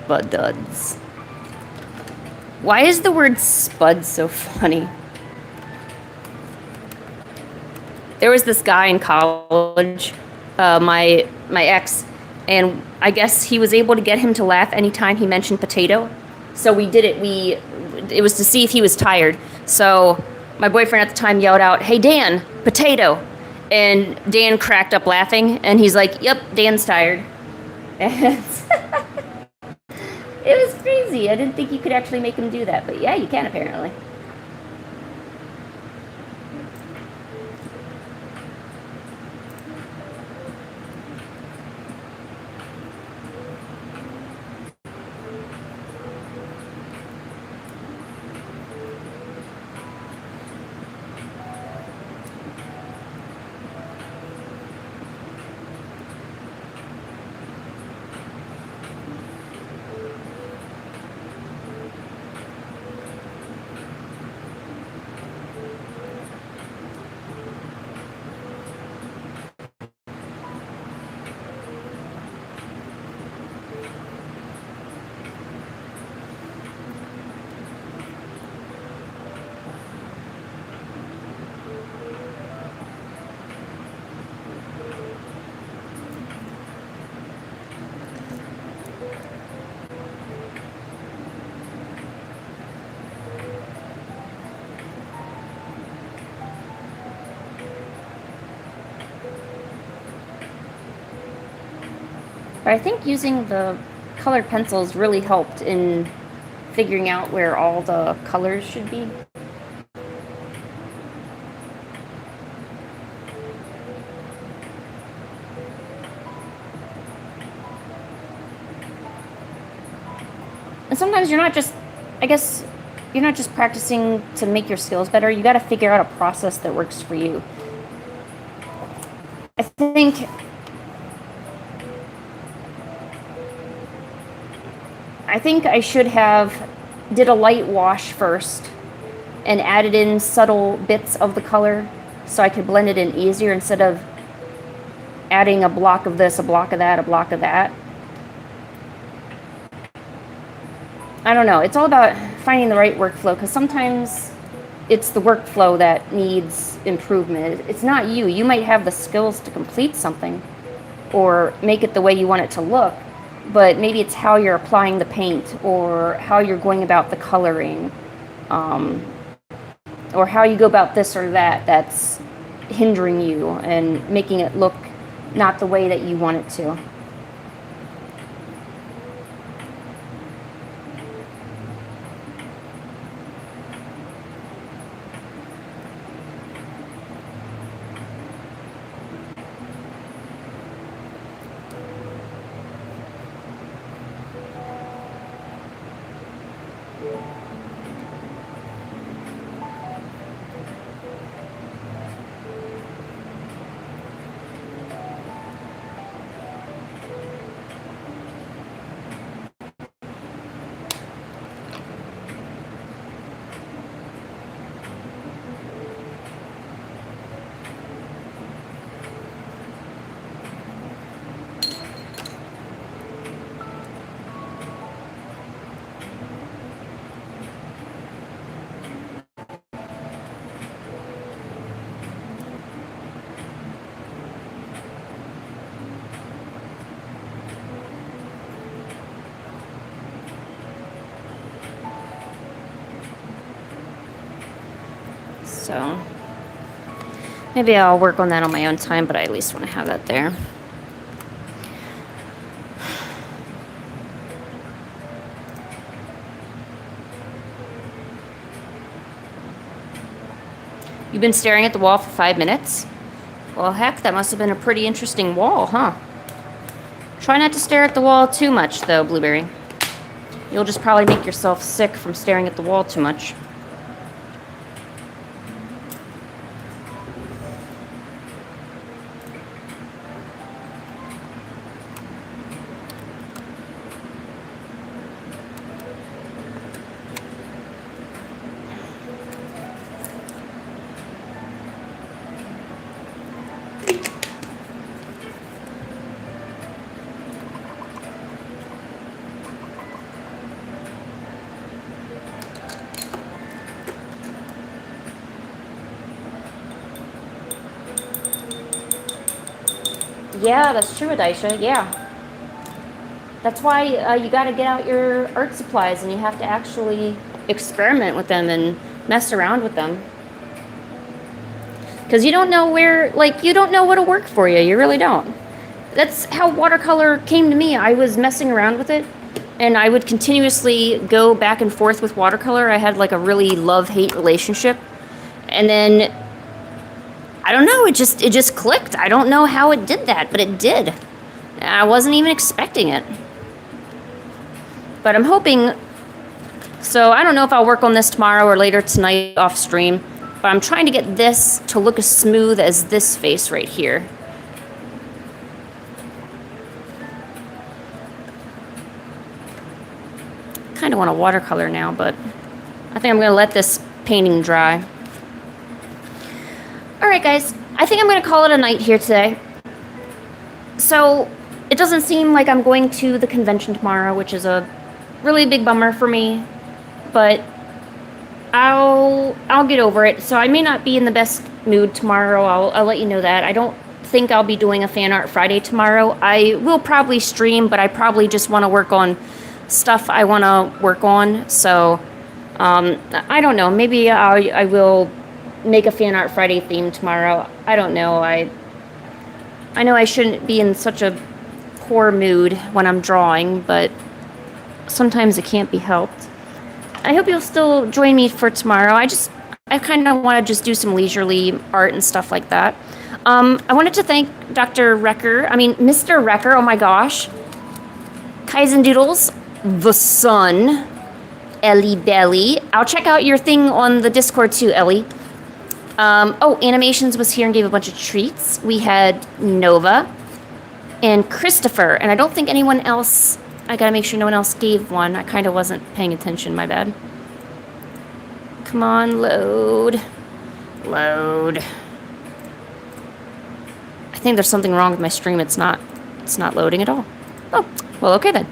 Spududs. Why is the word spud so funny? There was this guy in college, my ex, and I guess he was able to get him to laugh anytime he mentioned potato. So we did it. It was to see if he was tired. So my boyfriend at the time yelled out, "Hey Dan, potato." And Dan cracked up laughing, and he's like, "Yep, Dan's tired." And it was crazy. I didn't think you could actually make him do that, but yeah, you can apparently. But I think using the colored pencils really helped in figuring out where all the colors should be. And sometimes you're not just, I guess, you're not just practicing to make your skills better. You got to figure out a process that works for you. I think I should have did a light wash first and added in subtle bits of the color so I could blend it in easier instead of adding a block of this, a block of that, a block of that. I don't know. It's all about finding the right workflow, because sometimes it's the workflow that needs improvement. It's not you. You might have the skills to complete something or make it the way you want it to look, but maybe it's how you're applying the paint or how you're going about the coloring, or how you go about this or that that's hindering you and making it look not the way that you want it to. So maybe I'll work on that on my own time, but I at least want to have that there. You've been staring at the wall for 5 minutes? Well, heck, that must have been a pretty interesting wall, huh? Try not to stare at the wall too much, though, Blueberry. You'll just probably make yourself sick from staring at the wall too much. Yeah, that's true, Adaisha. Yeah. That's why you got to get out your art supplies and you have to actually experiment with them and mess around with them. Because you don't know where, like, you don't know what'll work for you. You really don't. That's how watercolor came to me. I was messing around with it and I would continuously go back and forth with watercolor. I had like a really love-hate relationship. And then I don't know, it just clicked. I don't know how it did that, but it did. I wasn't even expecting it. But I'm hoping, so I don't know if I'll work on this tomorrow or later tonight off stream, but I'm trying to get this to look as smooth as this face right here. Kind of want a watercolor now, but I think I'm going to let this painting dry. Alright guys, I think I'm going to call it a night here today. So, it doesn't seem like I'm going to the convention tomorrow, which is a really big bummer for me, but I'll get over it. So I may not be in the best mood tomorrow, I'll let you know that. I don't think I'll be doing a Fan Art Friday tomorrow. I will probably stream, but I probably just want to work on stuff I want to work on, so I don't know, maybe I will make a Fan Art Friday theme tomorrow. I don't know. I know I shouldn't be in such a poor mood when I'm drawing, but sometimes it can't be helped. I hope you'll still join me for tomorrow. I kind of want to just do some leisurely art and stuff like that. I wanted to thank Mr. Wrecker, oh my gosh. Kaizen Doodles, the Sun, Ellie Belly. I'll check out your thing on the Discord too, Ellie. Animations was here and gave a bunch of treats. We had Nova and Christopher, and I don't think anyone else, I gotta make sure no one else gave one. I kind of wasn't paying attention, my bad. Come on, load. Load. I think there's something wrong with my stream. It's not loading at all. Oh, well, okay then.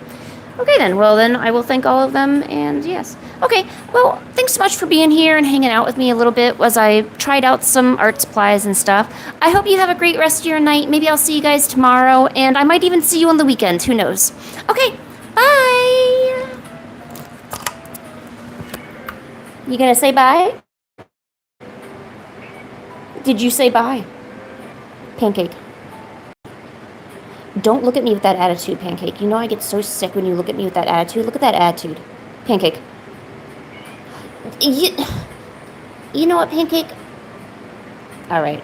Okay then, well then I will thank all of them, and yes. Okay, well, thanks so much for being here and hanging out with me a little bit as I tried out some art supplies and stuff. I hope you have a great rest of your night. Maybe I'll see you guys tomorrow, and I might even see you on the weekend. Who knows? Okay, bye! You gonna say bye? Did you say bye? Pancake. Don't look at me with that attitude, Pancake. You know I get so sick when you look at me with that attitude. Look at that attitude. Pancake. You know what, Pancake? All right.